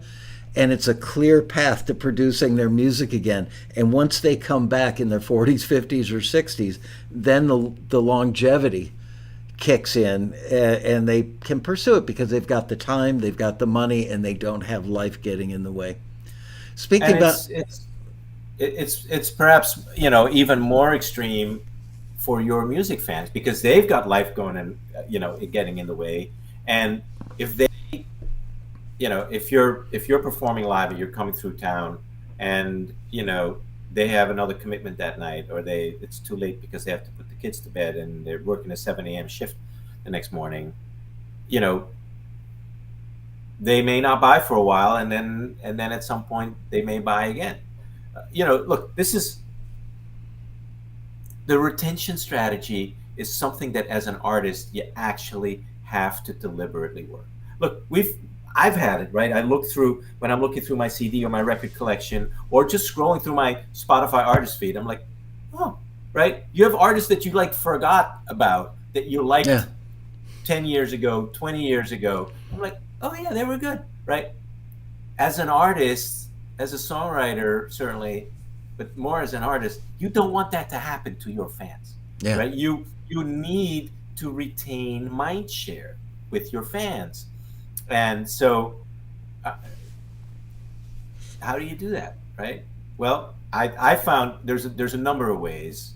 and it's a clear path to producing their music again. And once they come back in their 40s, 50s, or 60s, then the longevity kicks in, and they can pursue it because they've got the time, they've got the money, and they don't have life getting in the way. Speaking and about... It's perhaps, even more extreme for your music fans because they've got life going and getting in the way. And if they, if you're performing live and you're coming through town and they have another commitment that night, or it's too late because they have to put the kids to bed and they're working a 7 a.m. shift the next morning, they may not buy for a while, and then at some point they may buy again. Look, this is the retention strategy is something that as an artist you actually have to deliberately work. Look, I've had it, right? When I'm looking through my CD or my record collection, or just scrolling through my Spotify artist feed, I'm like, oh, right? You have artists that you forgot about, that you liked 10 years ago, 20 years ago. I'm like, oh yeah, they were good, right? As an artist, as a songwriter, certainly, but more as an artist, you don't want that to happen to your fans, right? You need to retain mind share with your fans. And so how do you do that, right? Well, I found there's a number of ways.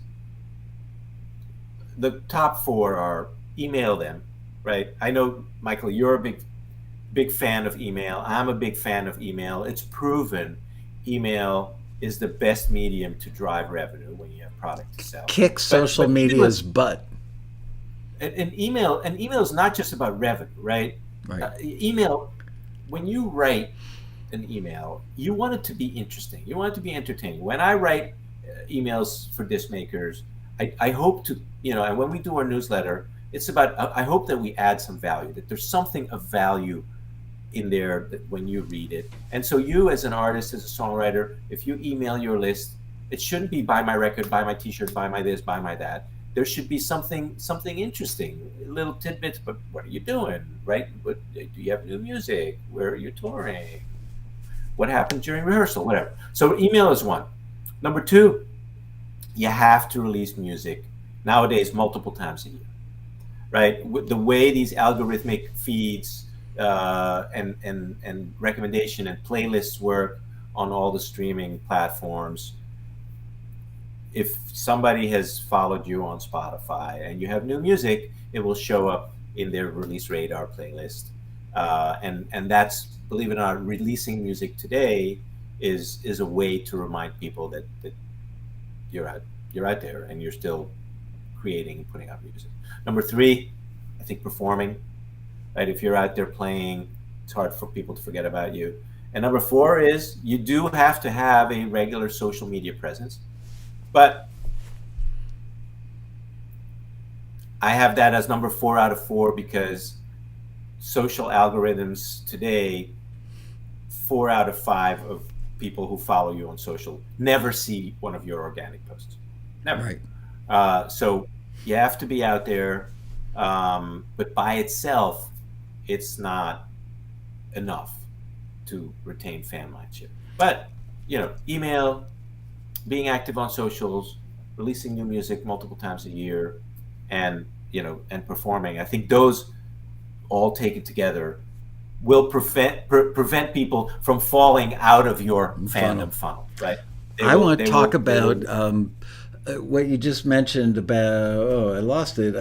The top 4 are email them, right? I know, Michael, you're a big fan of email. I'm a big fan of email. It's proven email is the best medium to drive revenue when you have product to sell. Kick social media's butt. And email is not just about revenue, right? Right. Email, when you write an email, you want it to be interesting. You want it to be entertaining. When I write emails for disc makers, I hope to, and when we do our newsletter, it's about, I hope that we add some value, that there's something of value in there that when you read it. And so you, as an artist, as a songwriter, if you email your list, it shouldn't be buy my record, buy my t-shirt, buy my this, buy my that. There should be something interesting, little tidbits. But what are you doing, right? Do you have new music? Where are you touring? What happened during rehearsal? Whatever. So email is one. Number 2, you have to release music nowadays multiple times a year, right? The way these algorithmic feeds and recommendation and playlists work on all the streaming platforms. If somebody has followed you on Spotify and you have new music, it will show up in their release radar playlist. And that's, believe it or not, releasing music today is a way to remind people that you're out there and you're still creating and putting out music. Number 3, I think performing, right? If you're out there playing, it's hard for people to forget about you. And number 4 is you do have to have a regular social media presence. But I have that as number 4 out of 4 because social algorithms today, 4 out of 5 of people who follow you on social never see one of your organic posts. Never. Right. So you have to be out there, but by itself, it's not enough to retain fan mindship. But, email, being active on socials, releasing new music multiple times a year, and performing. I think those all taken together will prevent people from falling out of your fandom funnel, right? I want to talk about what you just mentioned about. I lost it.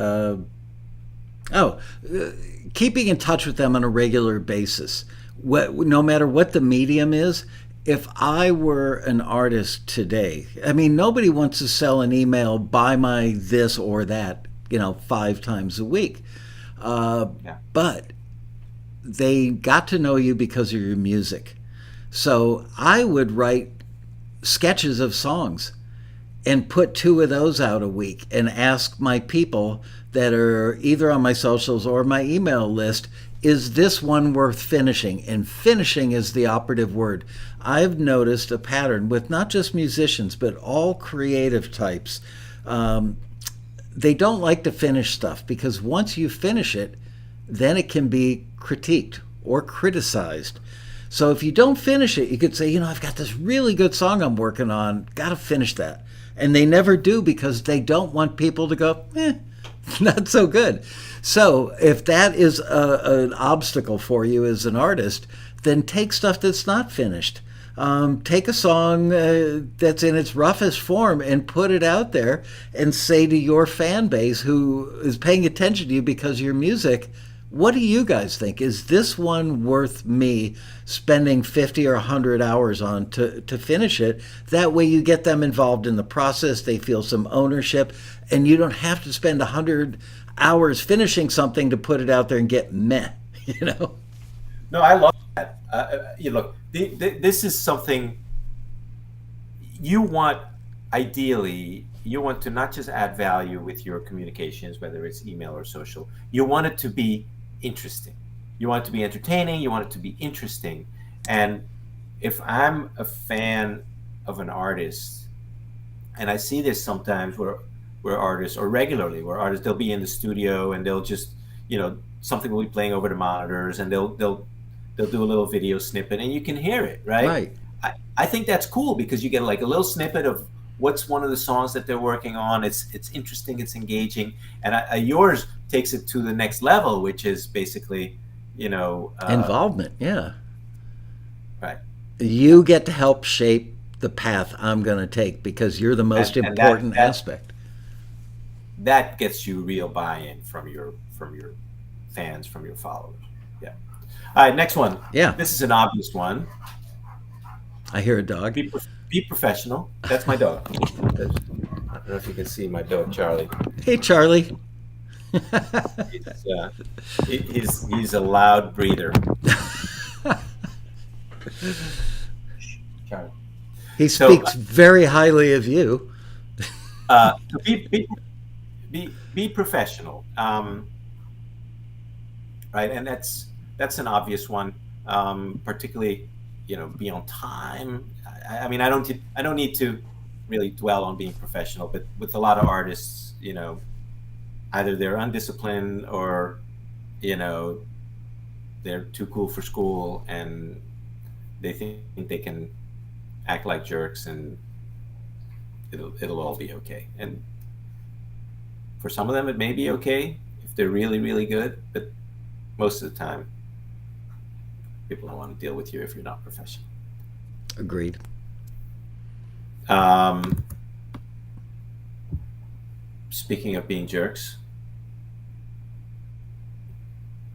Keeping in touch with them on a regular basis. No matter what the medium is. If I were an artist today, nobody wants to sell an email, buy my this or that, 5 times a week. But they got to know you because of your music. So I would write sketches of songs and put 2 of those out a week and ask my people that are either on my socials or my email list is this one worth finishing? And finishing is the operative word. I've noticed a pattern with not just musicians, but all creative types. They don't like to finish stuff because once you finish it, then it can be critiqued or criticized. So if you don't finish it, you could say, I've got this really good song I'm working on, got to finish that. And they never do because they don't want people to go, not so good. So if that is an obstacle for you as an artist, then take stuff that's not finished. Take a song that's in its roughest form and put it out there and say to your fan base who is paying attention to you because of your music, what do you guys think? Is this one worth me spending 50 or 100 hours on to finish it? That way you get them involved in the process. They feel some ownership, and you don't have to spend 100 hours finishing something to put it out there and get meh, No, I love that. Look, this is something you want, ideally, you want to not just add value with your communications, whether it's email or social. You want it to be interesting. You want it to be entertaining. You want it to be interesting. And if I'm a fan of an artist, and I see this sometimes where artists, or regularly where artists, they'll be in the studio and they'll just, something will be playing over the monitors and they'll do a little video snippet and you can hear it, right? I think that's cool because you get like a little snippet of what's one of the songs that they're working on. It's interesting, it's engaging, and yours takes it to the next level, which is basically, involvement. Yeah, right. You get to help shape the path I'm going to take because you're the most important aspect. That gets you real buy-in from your fans, from your followers. Yeah. All right, next one. Yeah. This is an obvious one. I hear a dog. Be professional. That's my dog. I don't know if you can see my dog, Charlie. Hey, Charlie. He's a loud breather. Charlie. He speaks very highly of you. Be professional, right? And that's an obvious one. Particularly, be on time. I mean, I don't need to really dwell on being professional, but with a lot of artists, either they're undisciplined or, they're too cool for school and they think they can act like jerks and it'll all be okay. And for some of them, it may be okay if they're really, really good, but most of the time, people don't want to deal with you if you're not professional. Agreed. Speaking of being jerks,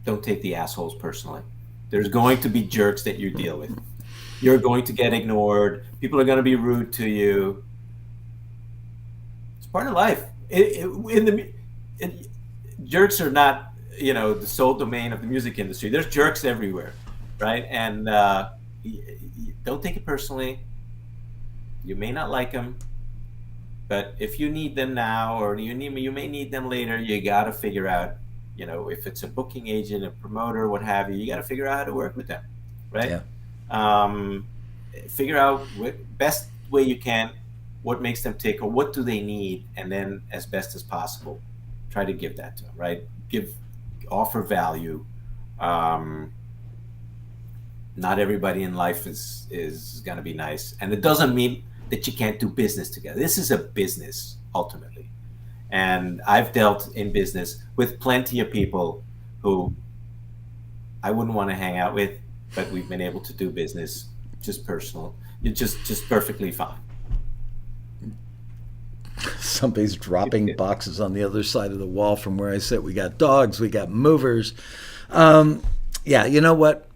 don't take the assholes personally. There's going to be jerks that you deal with. You're going to get ignored. People are going to be rude to you. It's part of life. Jerks are not, the sole domain of the music industry. There's jerks everywhere, right? And don't take it personally. You may not like them, but if you need them now, or you may need them later, you got to figure out, if it's a booking agent, a promoter, what have you, you got to figure out how to work with them, right? Yeah. Figure out best way you can, what makes them tick, or what do they need, and then as best as possible, try to give that to them, right? Offer value. Not everybody in life is going to be nice, and it doesn't mean that you can't do business together. This is a business ultimately, and I've dealt in business with plenty of people who I wouldn't want to hang out with, but we've been able to do business just personal. It's just perfectly fine. Somebody's dropping boxes on the other side of the wall from where I sit. We got dogs, we got movers. Yeah, you know what?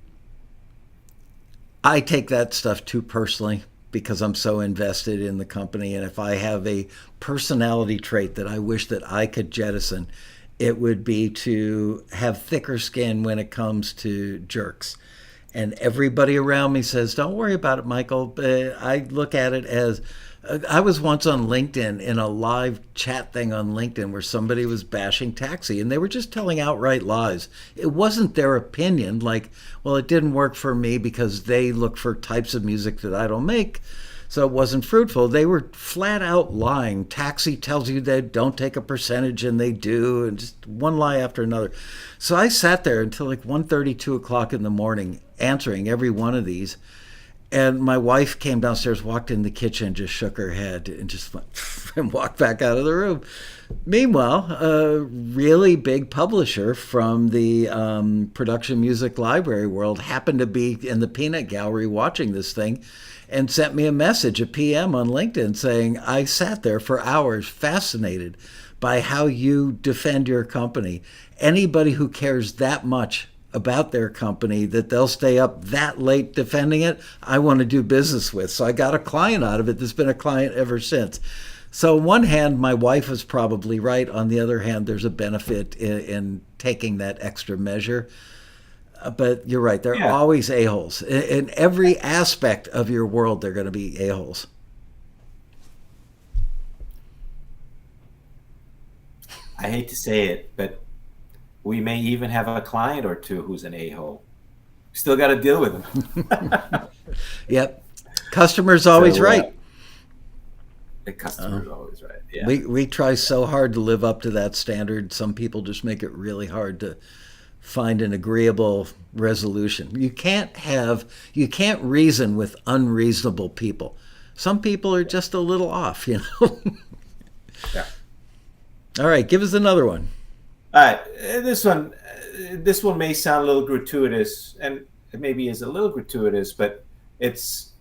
I take that stuff too personally because I'm so invested in the company. And if I have a personality trait that I wish that I could jettison, it would be to have thicker skin when it comes to jerks. And everybody around me says, don't worry about it, Michael. But I look at it as I was once on LinkedIn in a live chat thing on LinkedIn where somebody was bashing Taxi and they were just telling outright lies. It wasn't their opinion, like, well, it didn't work for me because they look for types of music that I don't make, so it wasn't fruitful. They were flat out lying. Taxi tells you they don't take a percentage and they do, and just one lie after another. So I sat there until like 1:30, 2 o'clock in the morning answering every one of these. And my wife came downstairs, walked in the kitchen, just shook her head and just went and walked back out of the room. Meanwhile, a really big publisher from the production music library world happened to be in the peanut gallery watching this thing and sent me a message, a PM on LinkedIn saying, I sat there for hours fascinated by how you defend your company. Anybody who cares that much about their company that they'll stay up that late defending it, I want to do business with. So I got a client out of it that's been a client ever since. So on one hand, my wife is probably right. On the other hand, there's a benefit in taking that extra measure. But you're right. There are always a-holes. In every aspect of your world, they're going to be a-holes. I hate to say it, but we may even have a client or two who's an a-hole. Still got to deal with them. Yep. Customer's always right. The customer's always right. Yeah. We try so hard to live up to that standard. Some people just make it really hard to find an agreeable resolution. You can't reason with unreasonable people. Some people are just a little off, you know. Yeah. All right, give us another one. All right, this one may sound a little gratuitous, and it maybe is a little gratuitous, but it's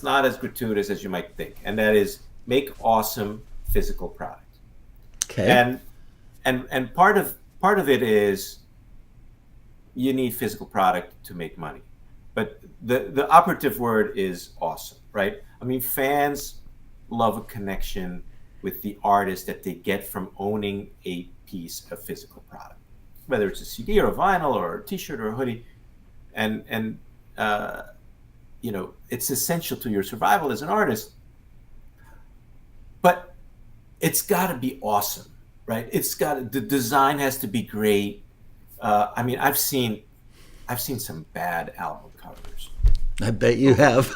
not as gratuitous as you might think, and that is make awesome physical product. Okay. And part of it is you need physical product to make money, but the operative word is awesome, right? I mean, fans love a connection with the artist that they get from owning a piece of physical product, whether it's a CD or a vinyl or a T-shirt or a hoodie, and you know, it's essential to your survival as an artist. But it's got to be awesome, right? The design has to be great. I mean, I've seen some bad album covers. I bet you have.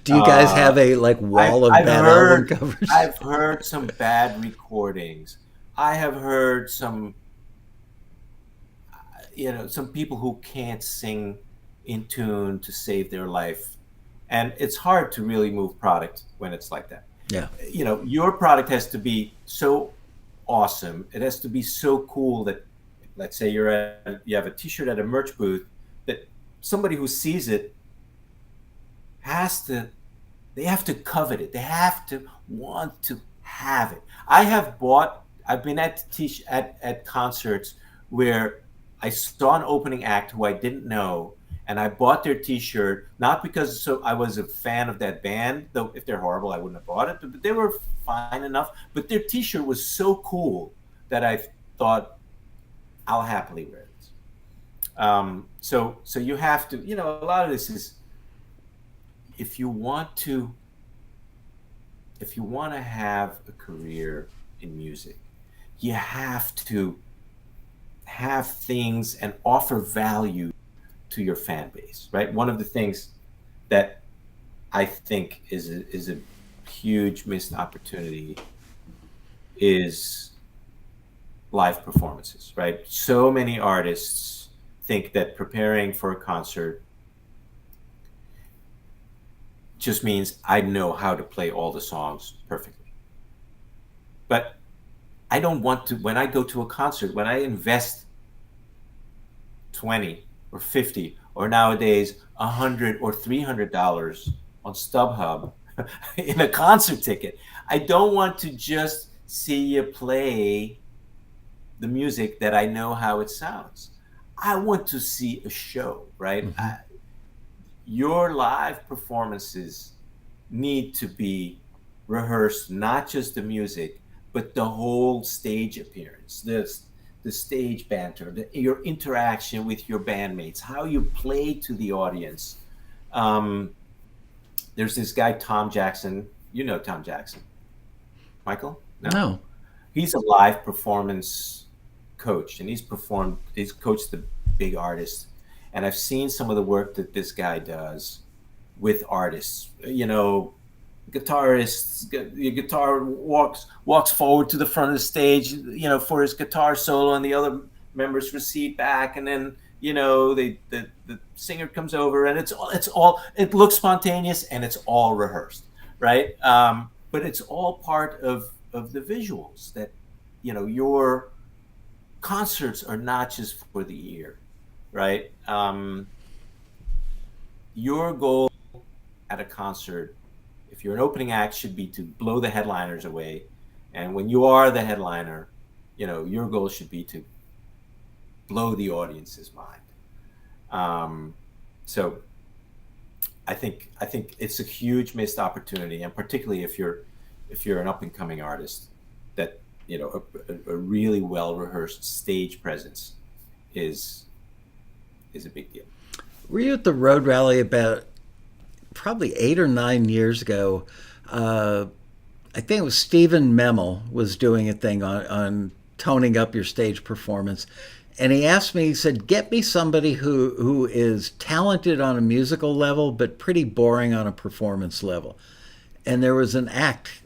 Do you guys have a wall of bad album covers? I've heard some bad recordings. I have heard some people who can't sing in tune to save their life. And it's hard to really move product when it's like that. Yeah. You know, your product has to be so awesome. It has to be so cool that, let's say you have a T-shirt at a merch booth, that somebody who sees it they have to covet it. They have to want to have it. I've been at concerts where I saw an opening act who I didn't know, and I bought their T-shirt, not because I was a fan of that band, though if they're horrible, I wouldn't have bought it, but they were fine enough. But their T-shirt was so cool that I thought, I'll happily wear it. So you have to, you know, a lot of this is, if you want to have a career in music, you have to have things and offer value to your fan base, right? One of the things that I think is a huge missed opportunity is live performances, right? So many artists think that preparing for a concert just means I know how to play all the songs perfectly. But I don't want to, when I go to a concert, when I invest 20 or 50 or nowadays $100 or $300 on StubHub in a concert ticket, I don't want to just see you play the music that I know how it sounds. I want to see a show, right? Mm-hmm. Your live performances need to be rehearsed, not just the music, but the whole stage appearance, the stage banter, your interaction with your bandmates, how you play to the audience. There's this guy, Tom Jackson, you know Tom Jackson. Michael? No. He's a live performance coach, and he's coached the big artists. And I've seen some of the work that this guy does with artists. You know, guitarists, the guitar walks forward to the front of the stage, you know, for his guitar solo, and the other members recede back, and then, you know, the singer comes over, and it looks spontaneous, and it's all rehearsed, right? But it's all part of the visuals that, you know, your concerts are not just for the ear, right? Your goal at a concert, if you're an opening act, should be to blow the headliners away. And when you are the headliner, you know, your goal should be to blow the audience's mind. So I think it's a huge missed opportunity, and particularly if you're an up and coming artist, that, you know, a really well rehearsed stage presence is a big deal. Were you at the Road Rally about probably 8 or 9 years ago? I think it was Stephen Memel was doing a thing on toning up your stage performance. And he asked me, he said, get me somebody who is talented on a musical level, but pretty boring on a performance level. And there was an act,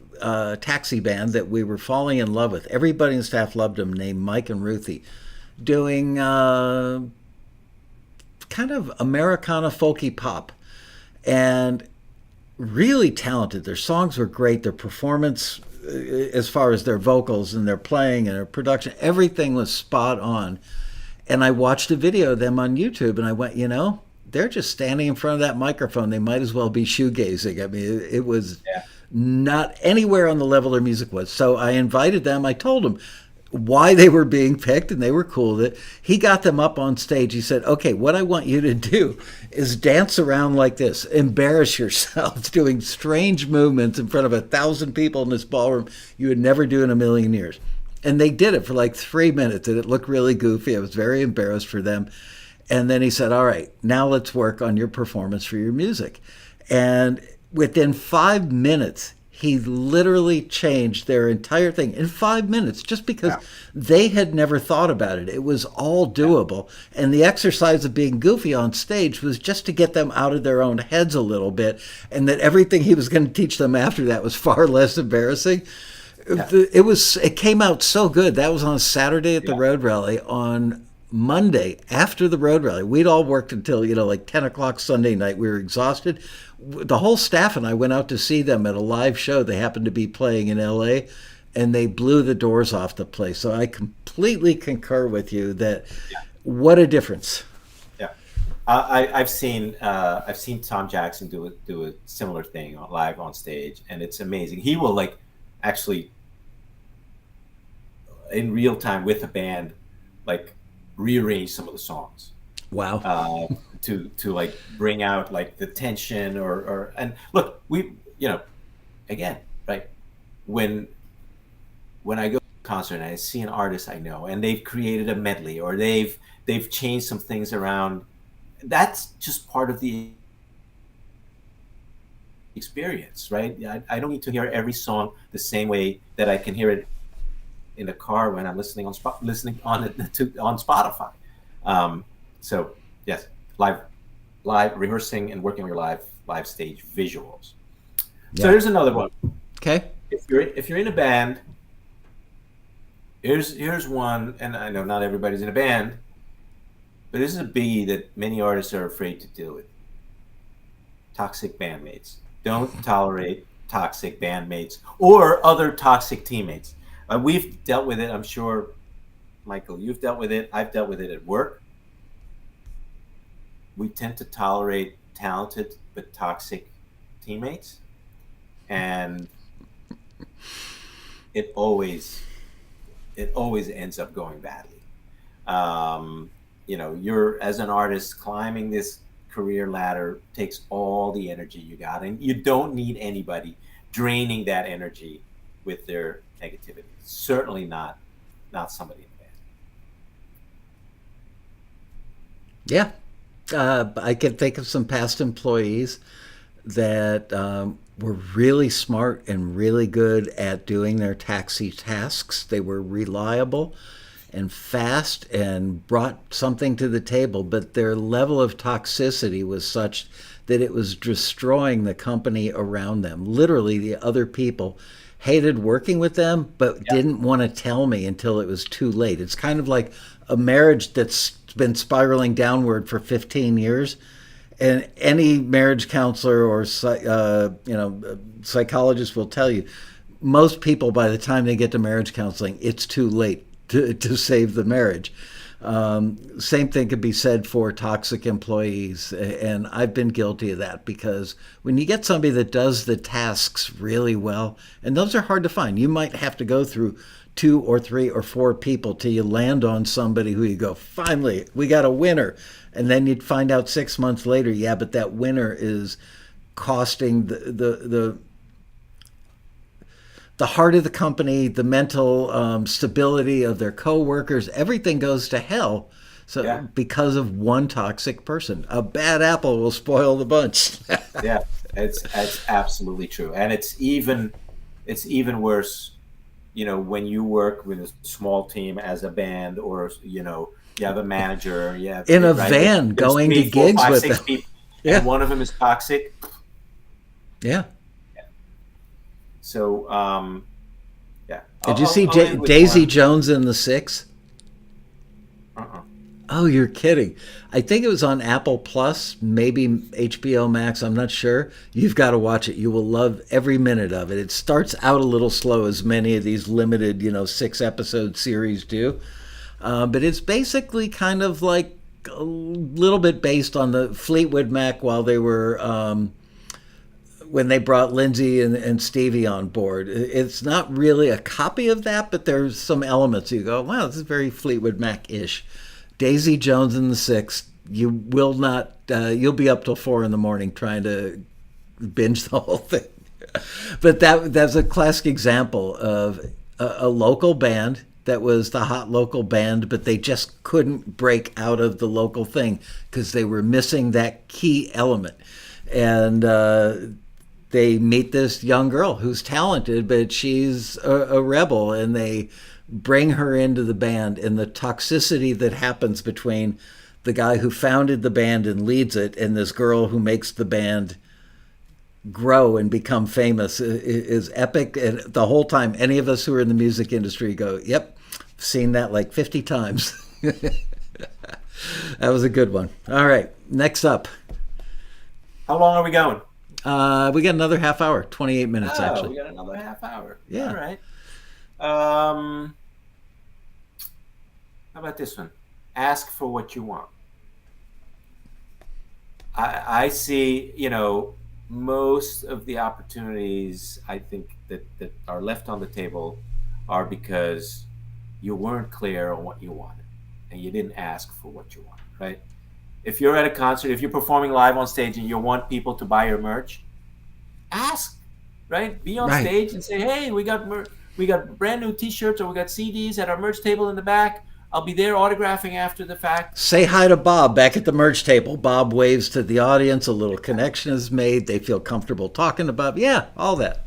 taxi band that we were falling in love with. Everybody in staff loved him, named Mike and Ruthie, doing kind of Americana folky pop. And really talented. Their songs were great. Their performance, as far as their vocals and their playing and their production, everything was spot on. And I watched a video of them on YouTube, and I went, you know, they're just standing in front of that microphone. They might as well be shoegazing. I mean, it was not anywhere on the level their music was. So I invited them. I told them why they were being picked, and they were cool with it. He got them up on stage. He said, okay, what I want you to do is dance around like this, embarrass yourself, doing strange movements in front of 1,000 people in this ballroom you would never do in a million years. And they did it for like 3 minutes, and it looked really goofy. I was very embarrassed for them. And then he said, all right, now let's work on your performance for your music. And within 5 minutes, he literally changed their entire thing in 5 minutes, just because they had never thought about it. It was all doable. And the exercise of being goofy on stage was just to get them out of their own heads a little bit, and that everything he was going to teach them after that was far less embarrassing. It came out so good. That was on a Saturday at the Road Rally. On Monday, after the Road Rally, we'd all worked until, you know, like 10 o'clock Sunday night. We were exhausted. The whole staff and I went out to see them at a live show. They happened to be playing in LA, and they blew the doors off the place. So I completely concur with you that what a difference. Yeah. I've seen Tom Jackson do a similar thing live on stage, and it's amazing. He will, like, actually in real time with a band, like, rearrange some of the songs. Wow. To like bring out like the tension or and look, we, you know, again, right, when I go to a concert and I see an artist I know and they've created a medley or they've changed some things around, that's just part of the experience, right? I don't need to hear every song the same way that I can hear it in the car when I'm listening on Spotify. So yes, live rehearsing and working on your live stage visuals. Yeah. So here's another one. Okay. If you're in a band, here's one, and I know not everybody's in a band, but this is a biggie that many artists are afraid to deal with. Toxic bandmates. Don't tolerate toxic bandmates or other toxic teammates. We've dealt with it. I'm sure, Michael, you've dealt with it. I've dealt with it at work. We tend to tolerate talented but toxic teammates, and it always ends up going badly. You know, you're, as an artist, climbing this career ladder takes all the energy you got, and you don't need anybody draining that energy with their negativity. Certainly not somebody in the band. Yeah. I can think of some past employees that were really smart and really good at doing their taxi tasks. They were reliable and fast and brought something to the table, but their level of toxicity was such that it was destroying the company around them. Literally, the other people hated working with them, but didn't want to tell me until it was too late. It's kind of like a marriage that's been spiraling downward for 15 years. And any marriage counselor or psychologist will tell you, most people, by the time they get to marriage counseling, it's too late to save the marriage. Same thing could be said for toxic employees, and I've been guilty of that, because when you get somebody that does the tasks really well, and those are hard to find, you might have to go through 2 or 3 or 4 people till you land on somebody who you go, finally, we got a winner. And then you'd find out 6 months later, yeah, but that winner is costing the heart of the company, the mental stability of their coworkers. Everything goes to hell. So because of one toxic person, a bad apple will spoil the bunch. Yeah, it's absolutely true, and it's even worse. When you work with a small team as a band, or you have a manager, in a van going to gigs with them. People, and one of them is toxic. Yeah. So, Did you see Daisy Jones and the Six? Oh, you're kidding. I think it was on Apple Plus, maybe HBO Max. I'm not sure. You've got to watch it. You will love every minute of it. It starts out a little slow, as many of these limited, 6-episode series do. But it's basically kind of like a little bit based on the Fleetwood Mac while they were, when they brought Lindsay and Stevie on board. It's not really a copy of that, but there's some elements you go, wow, this is very Fleetwood Mac-ish. Daisy Jones and the Six, you will not, you'll be up till 4 a.m. trying to binge the whole thing. But that's a classic example of a local band that was the hot local band, but they just couldn't break out of the local thing because they were missing that key element. And they meet this young girl who's talented, but she's a rebel, and they bring her into the band, and the toxicity that happens between the guy who founded the band and leads it and this girl who makes the band grow and become famous is epic. And the whole time, any of us who are in the music industry go, yep, seen that like 50 times. That was a good one. All right, next up. How long are we going? We got another half hour, 28 minutes actually. We got another half hour. Yeah. All right. How about this one? Ask for what you want. I see, most of the opportunities I think that are left on the table are because you weren't clear on what you wanted and you didn't ask for what you wanted, right? If you're at a concert, if you're performing live on stage and you want people to buy your merch, ask, right? Be on stage and say, hey, we got brand new t-shirts, or we got CDs at our merch table in the back. I'll be there autographing after the fact. Say hi to Bob back at the merch table. Bob waves to the audience. A little connection is made. They feel comfortable talking to Bob. Yeah, all that.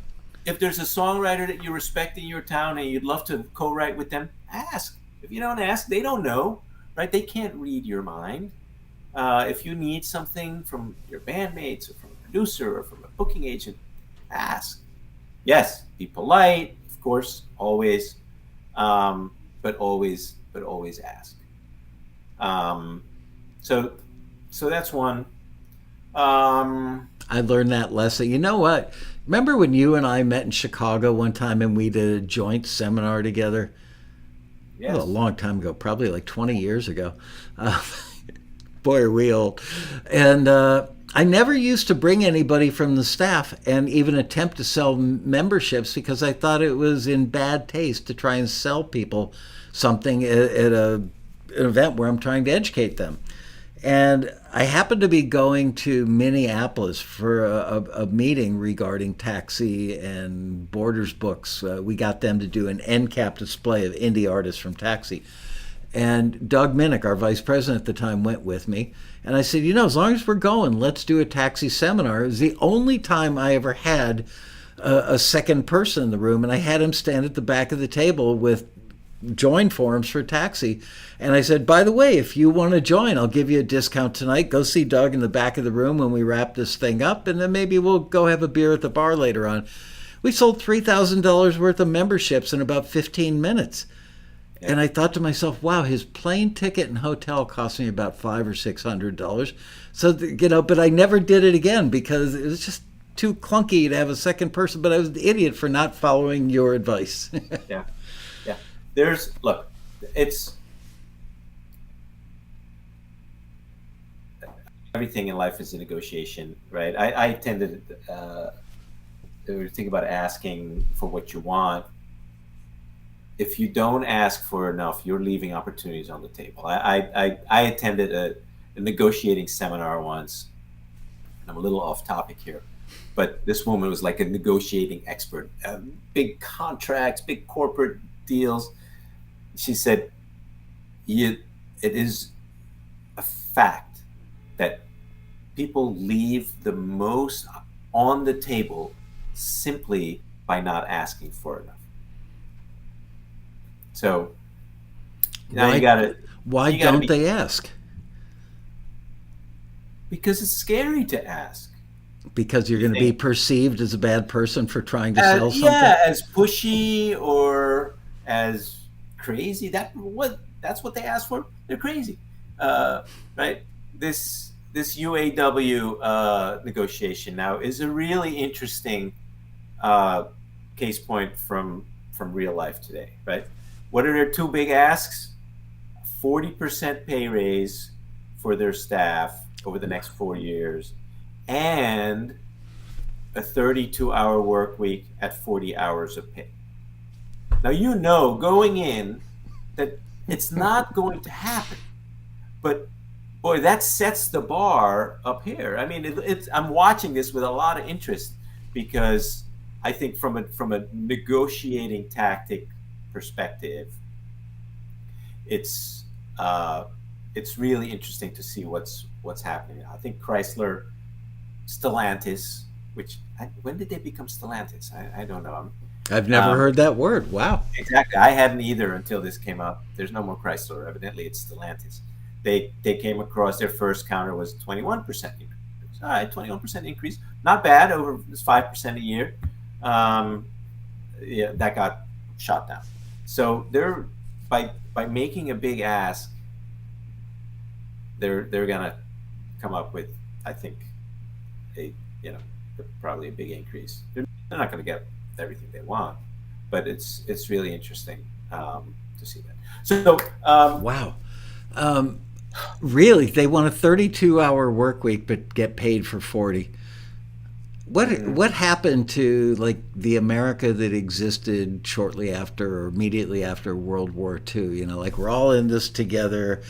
If there's a songwriter that you respect in your town and you'd love to co-write with them, ask. If you don't ask, they don't know, right? They can't read your mind. If you need something from your bandmates or from a producer or from a booking agent, ask. Yes, be polite, of course, always, but always ask. So that's one. I learned that lesson. You know what? Remember when you and I met in Chicago one time and we did a joint seminar together? Yes. Oh, a long time ago, probably like 20 years ago. Boy, are we old. And I never used to bring anybody from the staff and even attempt to sell memberships because I thought it was in bad taste to try and sell people something at an event where I'm trying to educate them. And I happened to be going to Minneapolis for a meeting regarding Taxi and Borders books. We got them to do an end cap display of indie artists from Taxi. And Doug Minnick, our vice president at the time, went with me. And I said, as long as we're going, let's do a taxi seminar. It was the only time I ever had a second person in the room. And I had him stand at the back of the table with join forms for taxi. And I said, by the way, if you want to join, I'll give you a discount tonight. Go see Doug in the back of the room when we wrap this thing up. And then maybe we'll go have a beer at the bar later on. We sold $3,000 worth of memberships in about 15 minutes. And I thought to myself, wow, his plane ticket and hotel cost me about $500 or $600. So, but I never did it again because it was just too clunky to have a second person. But I was an idiot for not following your advice. Yeah. It's everything in life is a negotiation, right? I tend to think about asking for what you want. If you don't ask for enough, you're leaving opportunities on the table. I attended a negotiating seminar once. I'm a little off topic here, but this woman was like a negotiating expert. Big contracts, big corporate deals. She said, it is a fact that people leave the most on the table simply by not asking for enough. So now you gotta. Why don't they ask? Because it's scary to ask. Because you're going to be perceived as a bad person for trying to sell something. Yeah, as pushy or as crazy. That's what they ask for. They're crazy, right? This UAW negotiation now is a really interesting case point from real life today, right? What are their two big asks? 40% pay raise for their staff over the next 4 years, and a 32-hour work week at 40 hours of pay. Now, going in that it's not going to happen, but boy, that sets the bar up here. I mean, I'm watching this with a lot of interest because I think from a negotiating tactic perspective, it's really interesting to see what's happening. I think Chrysler, Stellantis, when did they become Stellantis? I don't know. I've never heard that word. Wow. Exactly. I hadn't either until this came up. There's no more Chrysler. Evidently, it's Stellantis. They came across their first counter was 21% increase. All right, 21% increase. Not bad. Over 5% a year. Yeah, that got shot down. So they're by making a big ask, they're gonna come up with, I think, probably a big increase. They're not gonna get everything they want, but it's really interesting to see that. So wow. Really, they want a 32-hour work week but get paid for 40. What happened to like the America that existed shortly after or immediately after World War II? Like we're all in this together.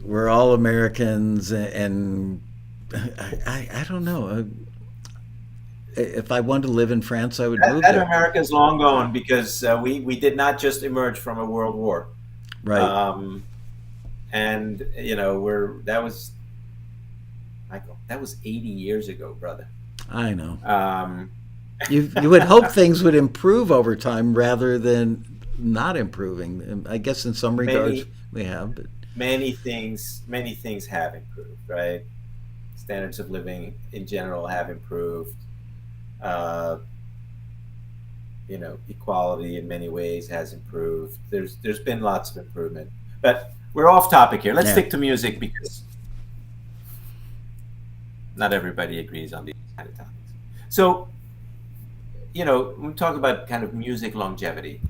We're all Americans, and I don't know. If I wanted to live in France, I would move there. America's long gone because we did not just emerge from a world war, right? And that was 80 years ago, brother. I know. You would hope things would improve over time rather than not improving. I guess in some regards we have, but many things have improved, right? Standards of living in general have improved. Equality in many ways has improved. There's been lots of improvement, but we're off topic here. Let's stick to music because not everybody agrees on these kind of topics. So, when we talk about kind of music longevity,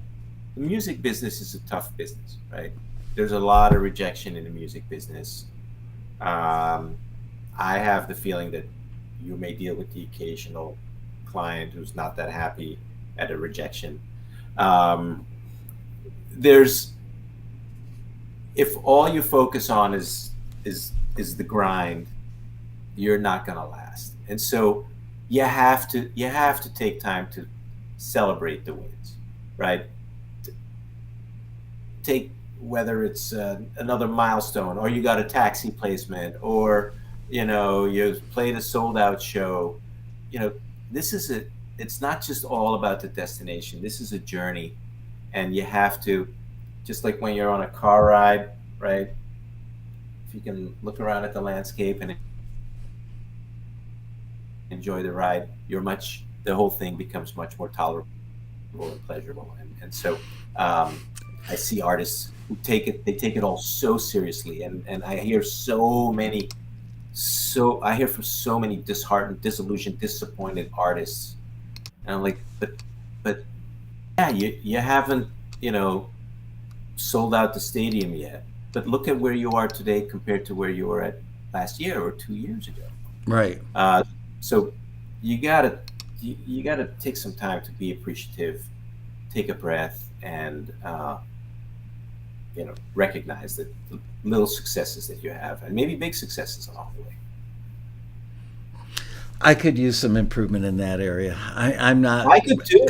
the music business is a tough business, right? There's a lot of rejection in the music business. I have the feeling that you may deal with the occasional client who's not that happy at a rejection. If all you focus on is the grind, you're not going to last. And so you have to take time to celebrate the wins, right? whether it's another milestone, or you got a taxi placement, or you played a sold out show. This is it's not just all about the destination. This is a journey, and you have to, just like when you're on a car ride, right? If you can look around at the landscape and enjoy the ride, the whole thing becomes much more tolerable and pleasurable. And so I see artists who take it all so seriously, and I hear I hear from so many disheartened, disillusioned, disappointed artists, and I'm like, but yeah, you haven't sold out the stadium yet, but look at where you are today compared to where you were at last year or 2 years ago. Right. So you gotta take some time to be appreciative, take a breath, and recognize the little successes that you have, and maybe big successes along the way. I could use some improvement in that area. I'm not. I could too.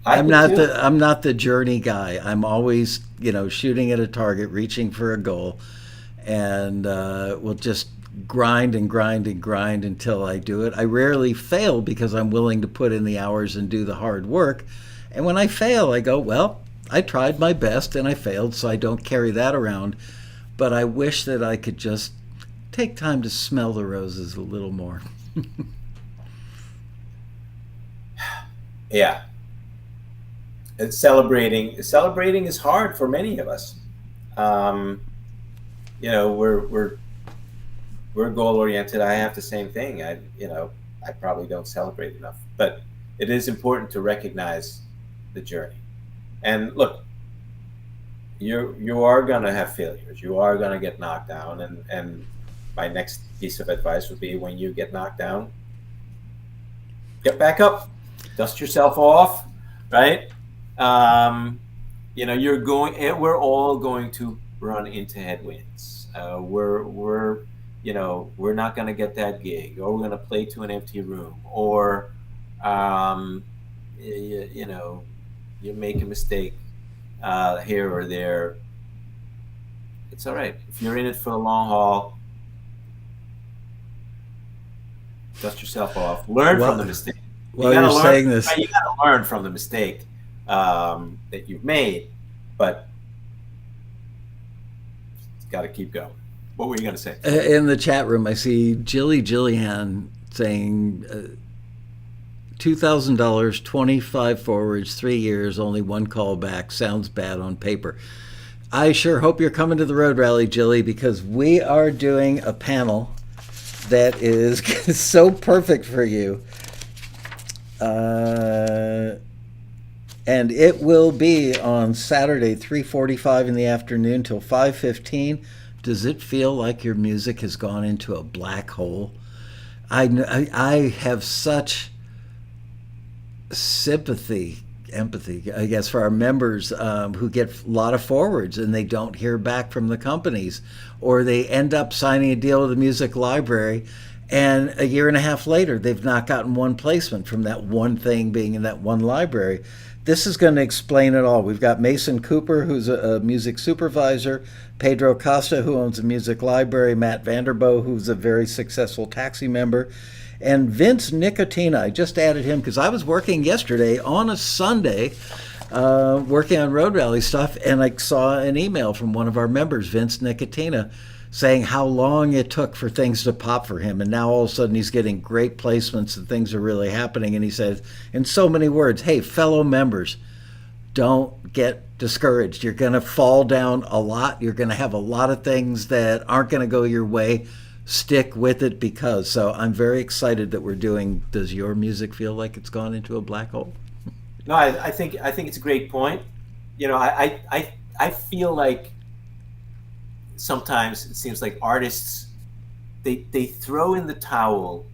I'm not the journey guy. I'm always, shooting at a target, reaching for a goal, and will just grind and grind and grind until I do it. I rarely fail because I'm willing to put in the hours and do the hard work. And when I fail, I go, well, I tried my best and I failed, so I don't carry that around. But I wish that I could just take time to smell the roses a little more. Yeah. And celebrating is hard for many of us. We're goal oriented. I have the same thing. I probably don't celebrate enough, but it is important to recognize the journey. And look, you are gonna have failures. You are gonna get knocked down, and my next piece of advice would be, when you get knocked down, get back up, dust yourself off, right? We're all going to run into headwinds. We're not going to get that gig, or we're going to play to an empty room, or you make a mistake here or there. It's all right. If you're in it for the long haul, dust yourself off. Learn from the mistake. Saying this, you got to learn from the mistake that you've made, but it's got to keep going. What were you going to say? In the chat room, I see Jillian saying $2,000, 25 forwards, 3 years, only one call back. Sounds bad on paper. I sure hope you're coming to the Road Rally, Jilly, because we are doing a panel that is so perfect for you. And it will be on Saturday, 3:45 in the afternoon till 5:15. Does it feel like your music has gone into a black hole? I have such empathy, I guess, for our members who get a lot of forwards and they don't hear back from the companies, or they end up signing a deal with the music library, and a year and a half later, they've not gotten one placement from that one thing being in that one library. This is going to explain it all. We've got Mason Cooper, who's a music supervisor, Pedro Costa, who owns a music library, Matt Vanderbo, who's a very successful taxi member, and Vince Nicotina. I just added him because I was working yesterday on a Sunday, working on Road Rally stuff, and I saw an email from one of our members, Vince Nicotina, saying how long it took for things to pop for him. And now all of a sudden he's getting great placements and things are really happening. And he says, in so many words, hey, fellow members, don't get discouraged. You're going to fall down a lot. You're going to have a lot of things that aren't going to go your way. Stick with it, because. So I'm very excited that we're doing, does your music feel like it's gone into a black hole? No, I think it's a great point. I feel like sometimes it seems like artists, they throw in the towel.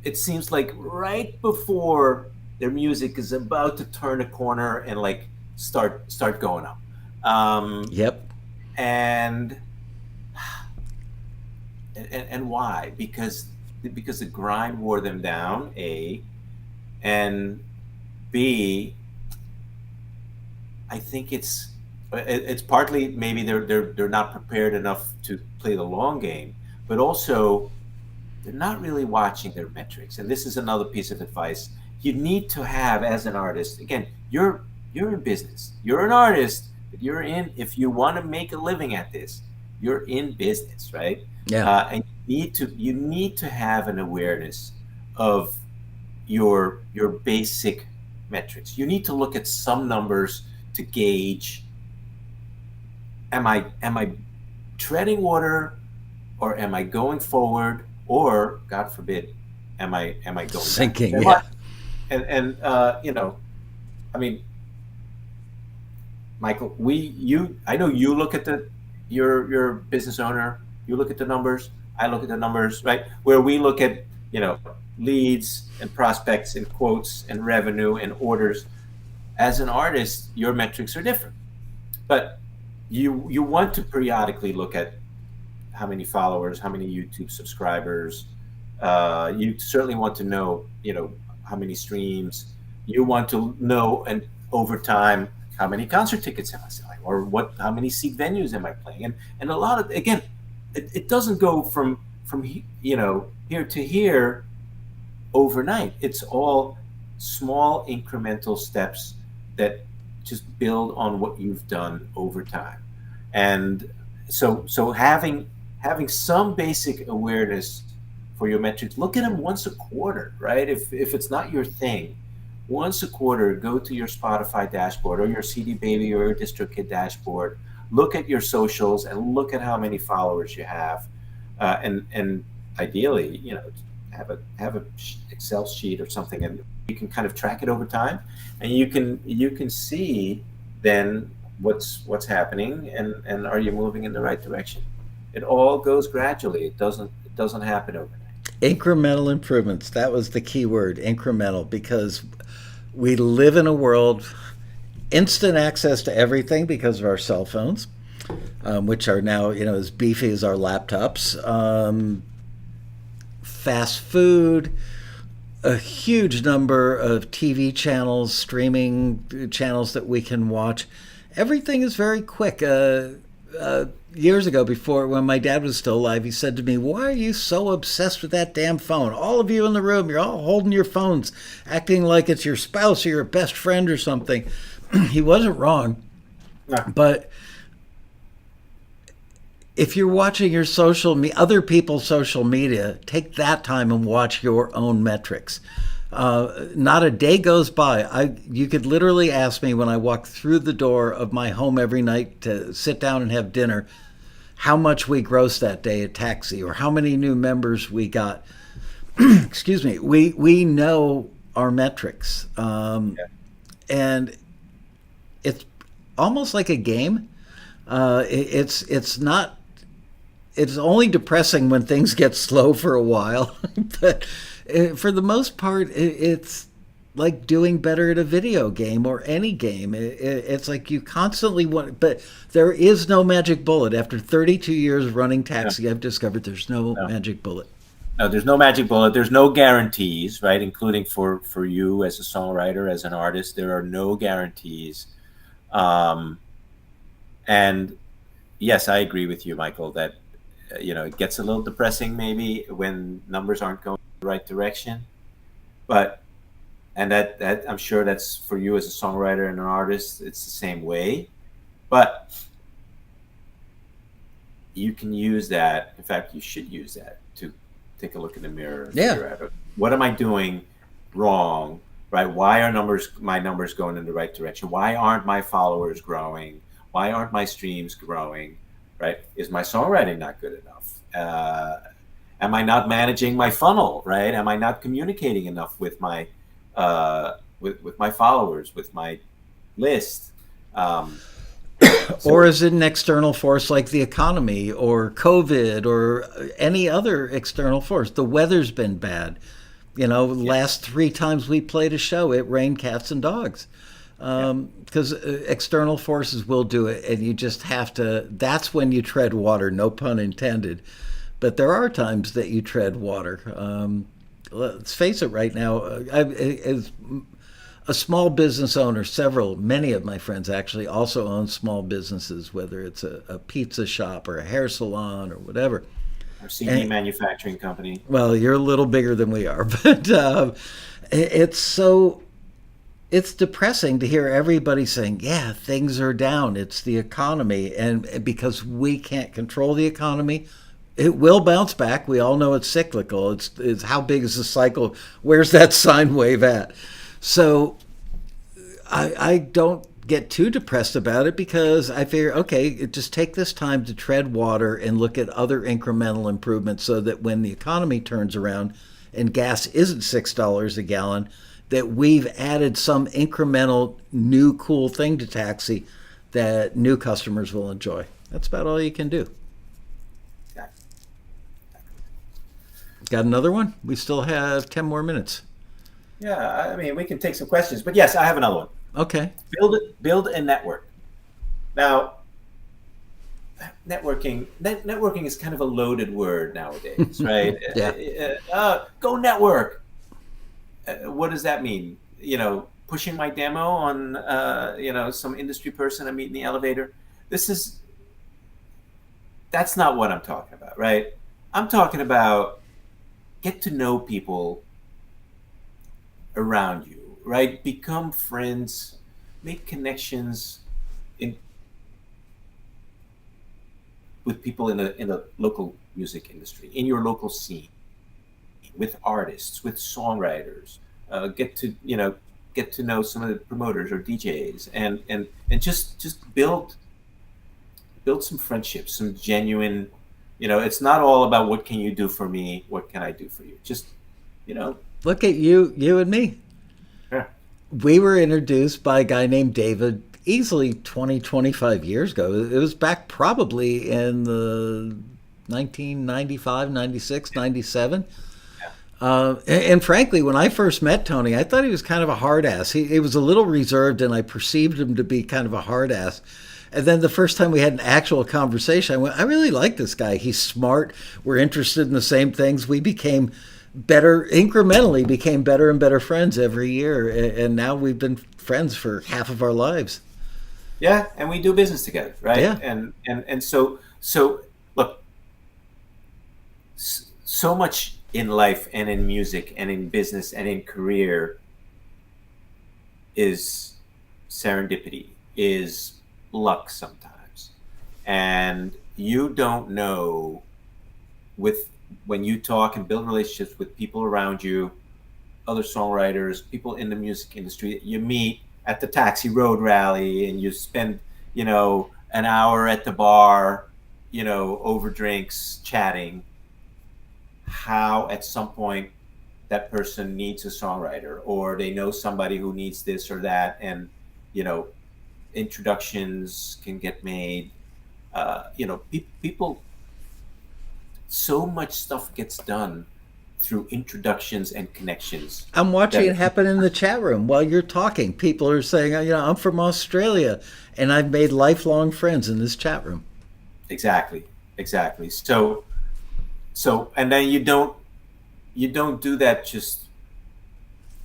It seems like right before their music is about to turn a corner and like start going up. Yep. And why? Because the grind wore them down, A, and B, I think it's it's partly maybe they're not prepared enough to play the long game, but also they're not really watching their metrics. And this is another piece of advice you need to have as an artist. Again, you're in business. You're an artist, but you're in. If you want to make a living at this, you're in business, right? Yeah. And you need to have an awareness of your basic metrics. You need to look at some numbers to gauge, am I treading water, or am I going forward, or God forbid, am I going Sinking? back? Yeah. And I mean, Michael, I know you look at your business owner, you look at the numbers, I look at the numbers, right? Where we look at, leads and prospects and quotes and revenue and orders. As an artist, your metrics are different, but you want to periodically look at how many followers, how many YouTube subscribers. You certainly want to know, how many streams. You want to know, and over time, how many concert tickets am I selling, or how many seat venues am I playing? And a lot of, again, it doesn't go from here to here overnight. It's all small incremental steps that just build on what you've done over time. And so having some basic awareness for your metrics, look at them once a quarter, right? If it's not your thing, once a quarter, go to your Spotify dashboard or your CD Baby or your DistroKid dashboard, look at your socials and look at how many followers you have, and ideally, have a Excel sheet or something, and you can kind of track it over time, and you can see then what's happening, and are you moving in the right direction. It all goes gradually. It doesn't happen overnight. Incremental improvements. That was the key word, incremental, because we live in a world, instant access to everything because of our cell phones, which are now, as beefy as our laptops. Fast food, a huge number of TV channels, streaming channels that we can watch. Everything is very quick. Years ago, when my dad was still alive, he said to me, "Why are you so obsessed with that damn phone? All of you in the room, you're all holding your phones, acting like it's your spouse or your best friend or something." He wasn't wrong. No. But if you're watching your other people's social media, take that time and watch your own metrics. Not a day goes by. You could literally ask me when I walk through the door of my home every night to sit down and have dinner, how much we grossed that day at Taxi, or how many new members we got. Excuse me. We know our metrics, and it's almost like a game. It's not. It's only depressing when things get slow for a while, but for the most part, it's like doing better at a video game or any game. It's like you constantly want, but there is no magic bullet. After 32 years running Taxi, I've discovered there's no magic bullet. No, there's no magic bullet. There's no guarantees, right? Including for you as a songwriter, as an artist, there are no guarantees. And yes, I agree with you, Michael, that it gets a little depressing maybe when numbers aren't going in the right direction. But that I'm sure that's for you as a songwriter and an artist, it's the same way. But you can use that. In fact, you should use that to take a look in the mirror and figure out, what am I doing wrong, right? Why are my numbers going in the right direction? Why aren't my followers growing? Why aren't my streams growing, right? Is my songwriting not good enough? Am I not managing my funnel, right? Am I not communicating enough with my with my followers, with my list? Or is it an external force like the economy or COVID or any other external force? The weather's been bad. Last 3 times we played a show, it rained cats and dogs. Because external forces will do it, and you just have to. That's when you tread water, no pun intended. But there are times that you tread water. Let's face it. Right now, as a small business owner, many of my friends actually also own small businesses, whether it's a pizza shop or a hair salon or whatever. Or CD manufacturing company. Well, you're a little bigger than we are, but it's depressing to hear everybody saying, yeah, things are down. It's the economy. And because we can't control the economy, it will bounce back. We all know it's cyclical. It's how big is the cycle? Where's that sine wave at? So I don't get too depressed about it because I figure, okay, just take this time to tread water and look at other incremental improvements so that when the economy turns around and gas isn't $6 a gallon, that we've added some incremental new cool thing to Taxi that new customers will enjoy. That's about all you can do. Got another one? We still have 10 more minutes. Yeah, I mean, we can take some questions, but yes, I have another one. Okay. Build a network. Now, networking is kind of a loaded word nowadays, right? Yeah. Go network. What does that mean? Pushing my demo on some industry person I meet in the elevator. That's not what I'm talking about, right? I'm talking about get to know people around you, right? Become friends, make connections with people in the local music industry, in your local scene, with artists, with songwriters. Get to know some of the promoters or DJs, and just build some friendships, some genuine. It's not all about what can you do for me, what can I do for you. Just look at you and me. Yeah. We were introduced by a guy named David easily 20, 25 years ago. It was back probably in the 1995, 96, 97. And frankly, when I first met Tony, I thought he was kind of a hard ass. He was a little reserved, and I perceived him to be kind of a hard ass. And then the first time we had an actual conversation, I went, I really like this guy. He's smart. We're interested in the same things. We became incrementally became better and better friends every year. And now we've been friends for half of our lives. Yeah, and we do business together, right? Yeah. And so look, so much in life and in music and in business and in career is serendipity, is luck sometimes. And you don't know when you talk and build relationships with people around you, other songwriters, people in the music industry that you meet at the Taxi Road rally, and you spend, an hour at the bar, over drinks, chatting, how at some point that person needs a songwriter, or they know somebody who needs this or that, and, introductions can get made. People, so much stuff gets done through introductions and connections. I'm watching it happen in the chat room while you're talking. People are saying, I'm from Australia, and I've made lifelong friends in this chat room. Exactly. So, and then you don't do that just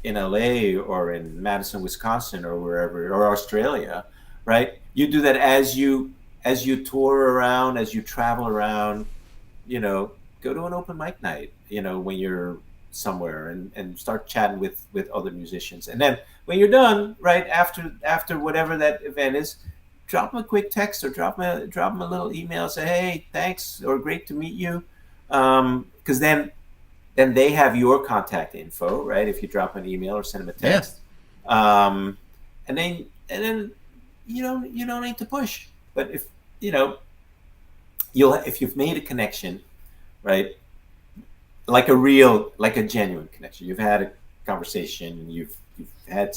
in LA or in Madison, Wisconsin, or wherever, or Australia, right? You do that as you tour around, as you travel around, go to an open mic night, when you're somewhere, and start chatting with other musicians. And then when you're done, right after whatever that event is, drop them a quick text or drop them a little email, say, hey, thanks, or great to meet you. Because then they have your contact info, right? If you drop an email or send them a text. Yeah. And then you don't need to push. But if you've made a connection, right? Like a genuine connection. You've had a conversation, and you've had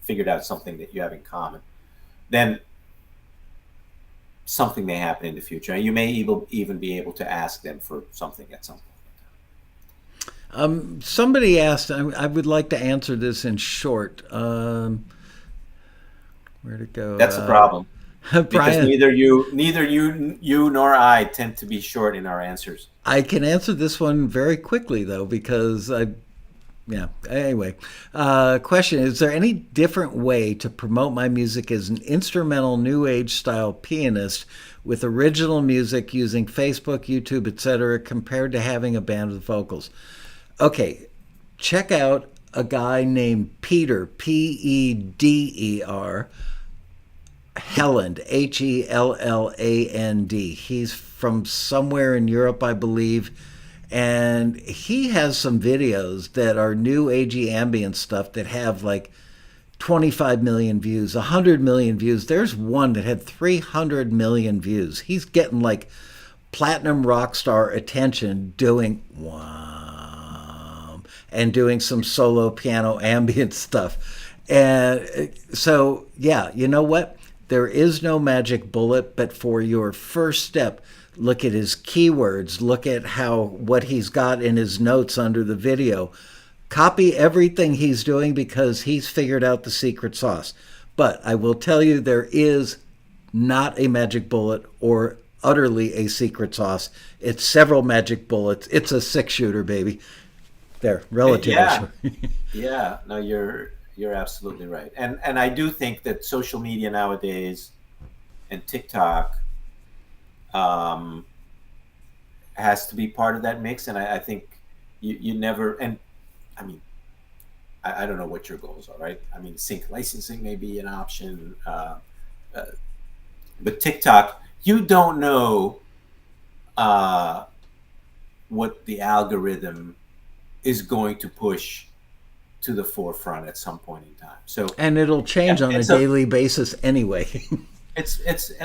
figured out something that you have in common. Then something may happen in the future, and you may even be able to ask them for something at some point. Somebody asked, I would like to answer this in short. Where'd it go? That's the problem. Brian, because neither you nor I tend to be short in our answers. I can answer this one very quickly, though, because Yeah. Anyway, question: is there any different way to promote my music as an instrumental new age style pianist with original music using Facebook, YouTube, etc., compared to having a band with vocals? Okay, check out a guy named Peter, Peder Helland, Helland. He's from somewhere in Europe, I believe. And he has some videos that are new agey ambient stuff that have like 25 million views, 100 million views. There's one that had 300 million views. He's getting like platinum rock star attention doing wow and doing some solo piano ambient stuff. And so, yeah, you know what? There is no magic bullet, but for your first step, look at his keywords, look at what he's got in his notes under the video. Copy everything he's doing because he's figured out the secret sauce. But I will tell you, there is not a magic bullet or utterly a secret sauce. It's several magic bullets. It's a 6-shooter, baby. There, relatively short. Yeah. No, you're absolutely right. And I do think that social media nowadays and TikTok has to be part of that mix. And I think you never, and I mean, I don't know what your goals are, right? I mean, sync licensing may be an option, but TikTok, you don't know what the algorithm is going to push to the forefront at some point in time. So, and it'll change on a daily basis anyway. And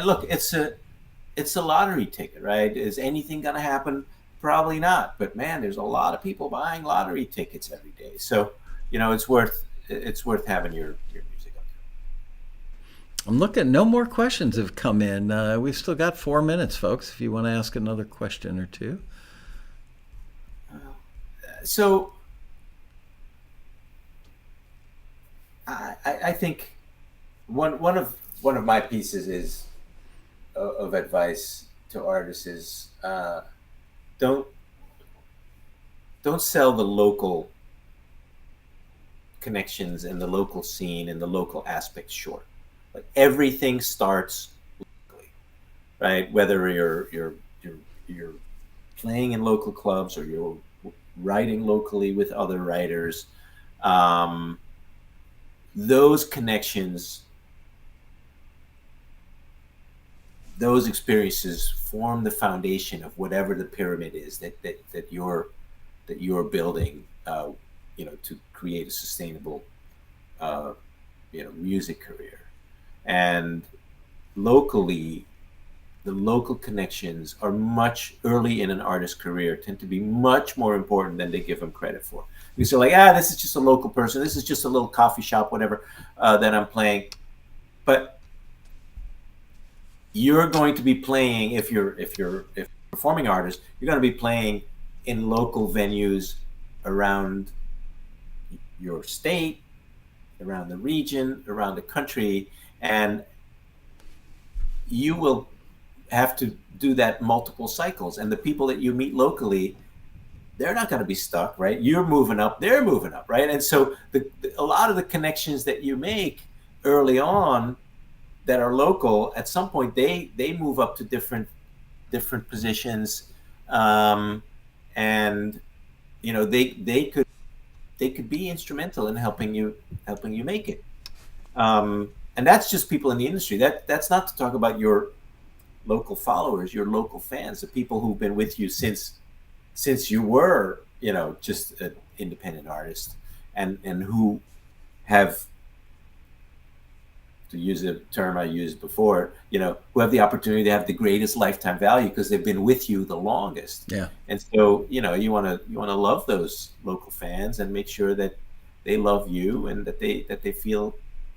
look, it's a lottery ticket, right? Is anything going to happen? Probably not. But man, there's a lot of people buying lottery tickets every day. So, it's worth having your music up there. I'm looking. No more questions have come in. We've still got 4 minutes, folks. If you want to ask another question or two. So, I think one of my pieces of advice to artists is don't sell the local connections and the local scene and the local aspects short. Like everything starts locally, right? Whether you're playing in local clubs or you're writing locally with other writers, those connections, those experiences form the foundation of whatever the pyramid is that you're building, to create a sustainable, music career. And locally, the local connections are much early in an artist's career tend to be much more important than they give them credit for. Because they're like, this is just a local person. This is just a little coffee shop, whatever, that I'm playing. But you're going to be playing, if you're a performing artist, you're going to be playing in local venues around your state, around the region, around the country, and you will have to do that multiple cycles. And the people that you meet locally, they're not going to be stuck, right? You're moving up, they're moving up, right? And so a lot of the connections that you make early on that are local, at some point they move up to different positions, and they could be instrumental in helping you make it. And that's just people in the industry. That's not to talk about your local followers, your local fans, the people who've been with you since you were, just an independent artist, and who have, to use a term I used before, who have the opportunity to have the greatest lifetime value because they've been with you the longest. Yeah. And so, you want to love those local fans and make sure that they love you and that they feel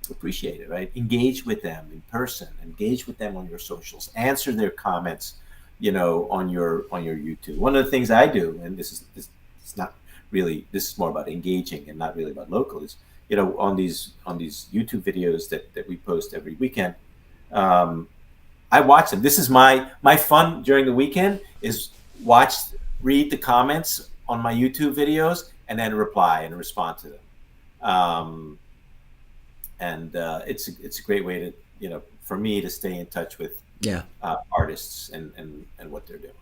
appreciated, right? Engage with them in person, engage with them on your socials, answer their comments, on your YouTube. One of the things I do, and this is not really, this is more about engaging and not really about local, is on these YouTube videos that we post every weekend, I watch them. This is my fun during the weekend, is read the comments on my YouTube videos and then reply and respond to them. And it's a great way to, for me to stay in touch with artists and what they're doing.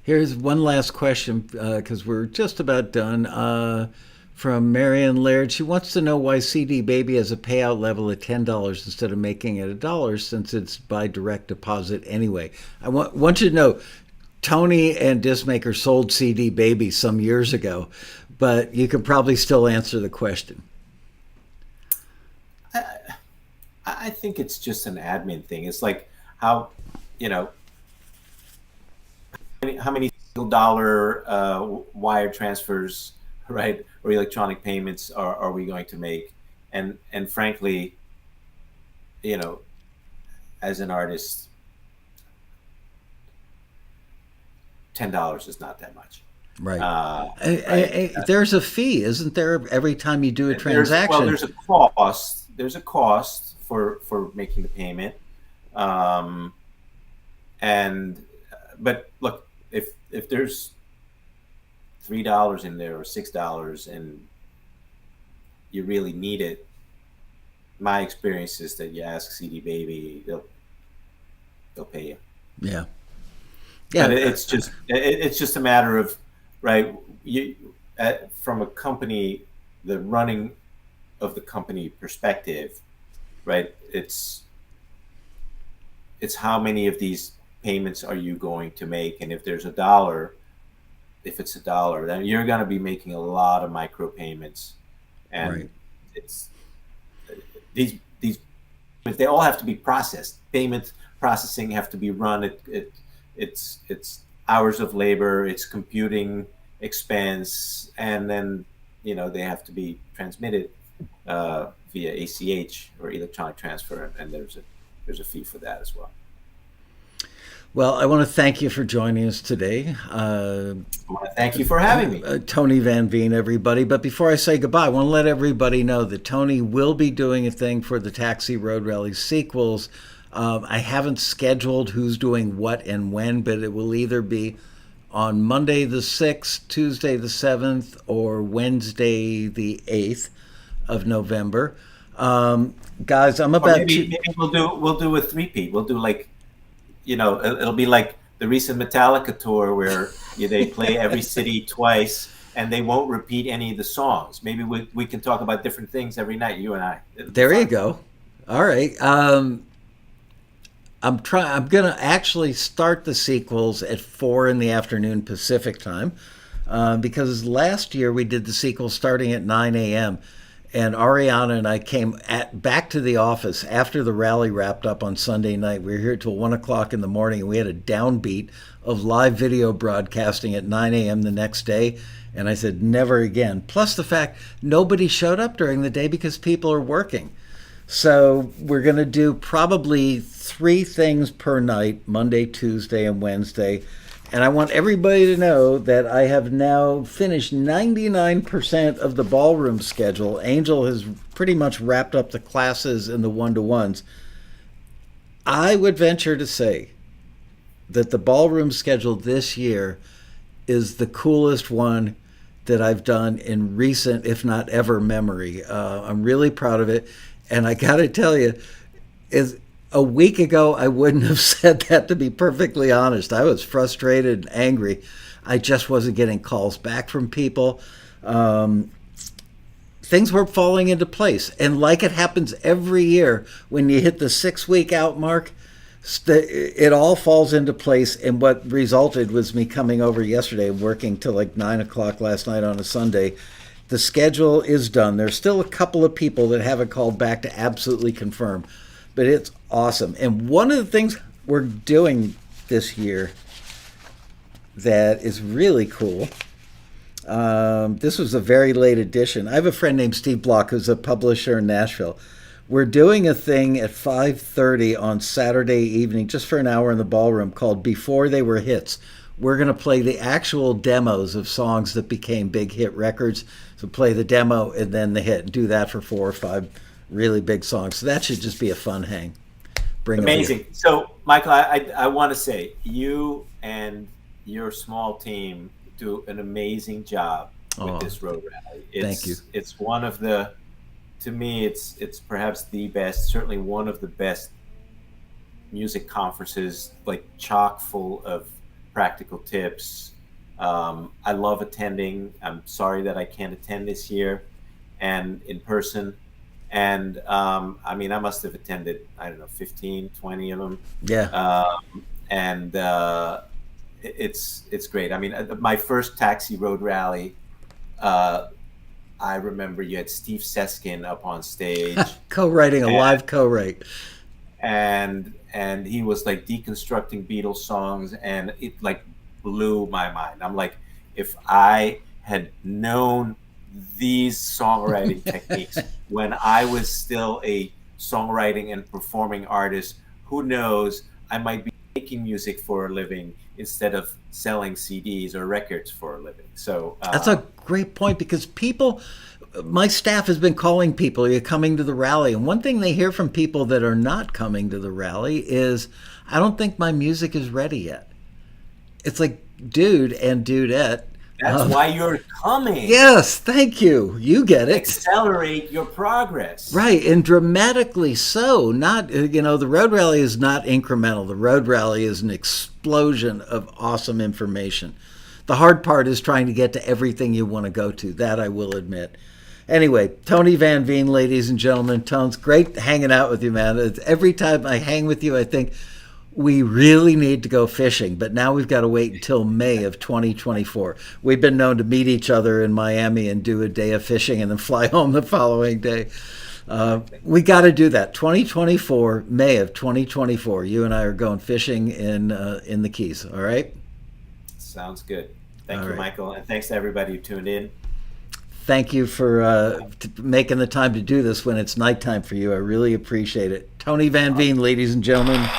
Here's one last question, because we're just about done. From Marion Laird, she wants to know why CD Baby has a payout level at $10 instead of making it $1, since it's by direct deposit anyway. I want you to know, Tony and Discmaker sold CD Baby some years ago, but you can probably still answer the question. I think it's just an admin thing. It's like how many dollar wire transfers, right, or electronic payments are we going to make? And frankly, as an artist, $10 is not that much. Right. There's a fee, isn't there, every time you do a transaction? There's a cost. There's a cost for making the payment. But look, if there's $3 in there or $6 and you really need it, my experience is that you ask CD Baby, they'll pay you. Yeah. But it's just a matter of, right, from a company, the running of the company perspective, right, it's how many of these payments are you going to make? And if it's $1, then you're going to be making a lot of micro payments, and it's these they all have to be processed. Payment processing have to be run. It's hours of labor, it's computing expense, and then they have to be transmitted via ACH or electronic transfer, and there's a fee for that as well. Well, I want to thank you for joining us today. I want to thank you for having me. Tony Van Veen, everybody. But before I say goodbye, I want to let everybody know that Tony will be doing a thing for the Taxi Road Rally sequels. I haven't scheduled who's doing what and when, but it will either be on Monday the 6th, Tuesday the 7th, or Wednesday the 8th of November. Guys, I'm about maybe we'll do a three-peat. We'll do it'll be like the recent Metallica tour where they play every city twice and they won't repeat any of the songs. Maybe we can talk about different things every night, you and I. There you go. All right. I'm gonna actually start the sequels at 4 p.m. Pacific time, because last year we did the sequels starting at 9 a.m. and Ariana and I came back to the office after the rally wrapped up on Sunday night. We were here till 1 o'clock in the morning, and we had a downbeat of live video broadcasting at 9 a.m. the next day. And I said, never again. Plus the fact nobody showed up during the day because people are working. So we're going to do probably 3 things per night, Monday, Tuesday, and Wednesday. And I want everybody to know that I have now finished 99% of the ballroom schedule. Angel has pretty much wrapped up the classes and the one-to-ones. I would venture to say that the ballroom schedule this year is the coolest one that I've done in recent, if not ever, memory. I'm really proud of it. And I got to tell you, a week ago, I wouldn't have said that, to be perfectly honest. I was frustrated and angry. I just wasn't getting calls back from people. Things were falling into place. And like it happens every year, when you hit the 6-week out mark, it all falls into place. And what resulted was me coming over yesterday and working till like 9 o'clock last night on a Sunday. The schedule is done. There's still a couple of people that haven't called back to absolutely confirm. But it's awesome. And one of the things we're doing this year that is really cool, this was a very late edition. I have a friend named Steve Block who's a publisher in Nashville. We're doing a thing at 5:30 on Saturday evening, just for an hour in the ballroom, called Before They Were Hits. We're going to play the actual demos of songs that became big hit records. So play the demo and then the hit, and do that for 4 or 5 really big songs. So that should just be a fun hang. Amazing. So, Michael, I want to say you and your small team do an amazing job with this road rally. Thank you. It's one of the, to me, it's perhaps the best, certainly one of the best music conferences, like chock full of practical tips. I love attending. I'm sorry that I can't attend this year and in person. And I mean, I must have attended, I don't know, 15, 20 of them. Yeah. And it's great. I mean, my first Taxi Road Rally, I remember you had Steve Seskin up on stage. Co-writing, a live co-write. And he was like deconstructing Beatles songs, and it like blew my mind. I'm like, if I had known these songwriting techniques when I was still a songwriting and performing artist, who knows, I might be making music for a living instead of selling CDs or records for a living. So that's a great point, because people, my staff has been calling people, you're coming to the rally. And one thing they hear from people that are not coming to the rally is, I don't think my music is ready yet. It's like, dude and dudette. That's why you're coming. Yes, thank you. You get it. Accelerate your progress. Right, and dramatically so. Not, the road rally is not incremental. The road rally is an explosion of awesome information. The hard part is trying to get to everything you want to go to. That I will admit. Anyway, Tony Van Veen, ladies and gentlemen. Tones, great hanging out with you, man. Every time I hang with you, I think we really need to go fishing, but now we've got to wait until May of 2024. We've been known to meet each other in Miami and do a day of fishing and then fly home the following day. We got to do that. 2024, May of 2024. You and I are going fishing in the Keys. All right. Sounds good. Thank you, Michael, and thanks to everybody who tuned in. Thank you for making the time to do this when it's nighttime for you. I really appreciate it. Tony Van Veen, ladies and gentlemen.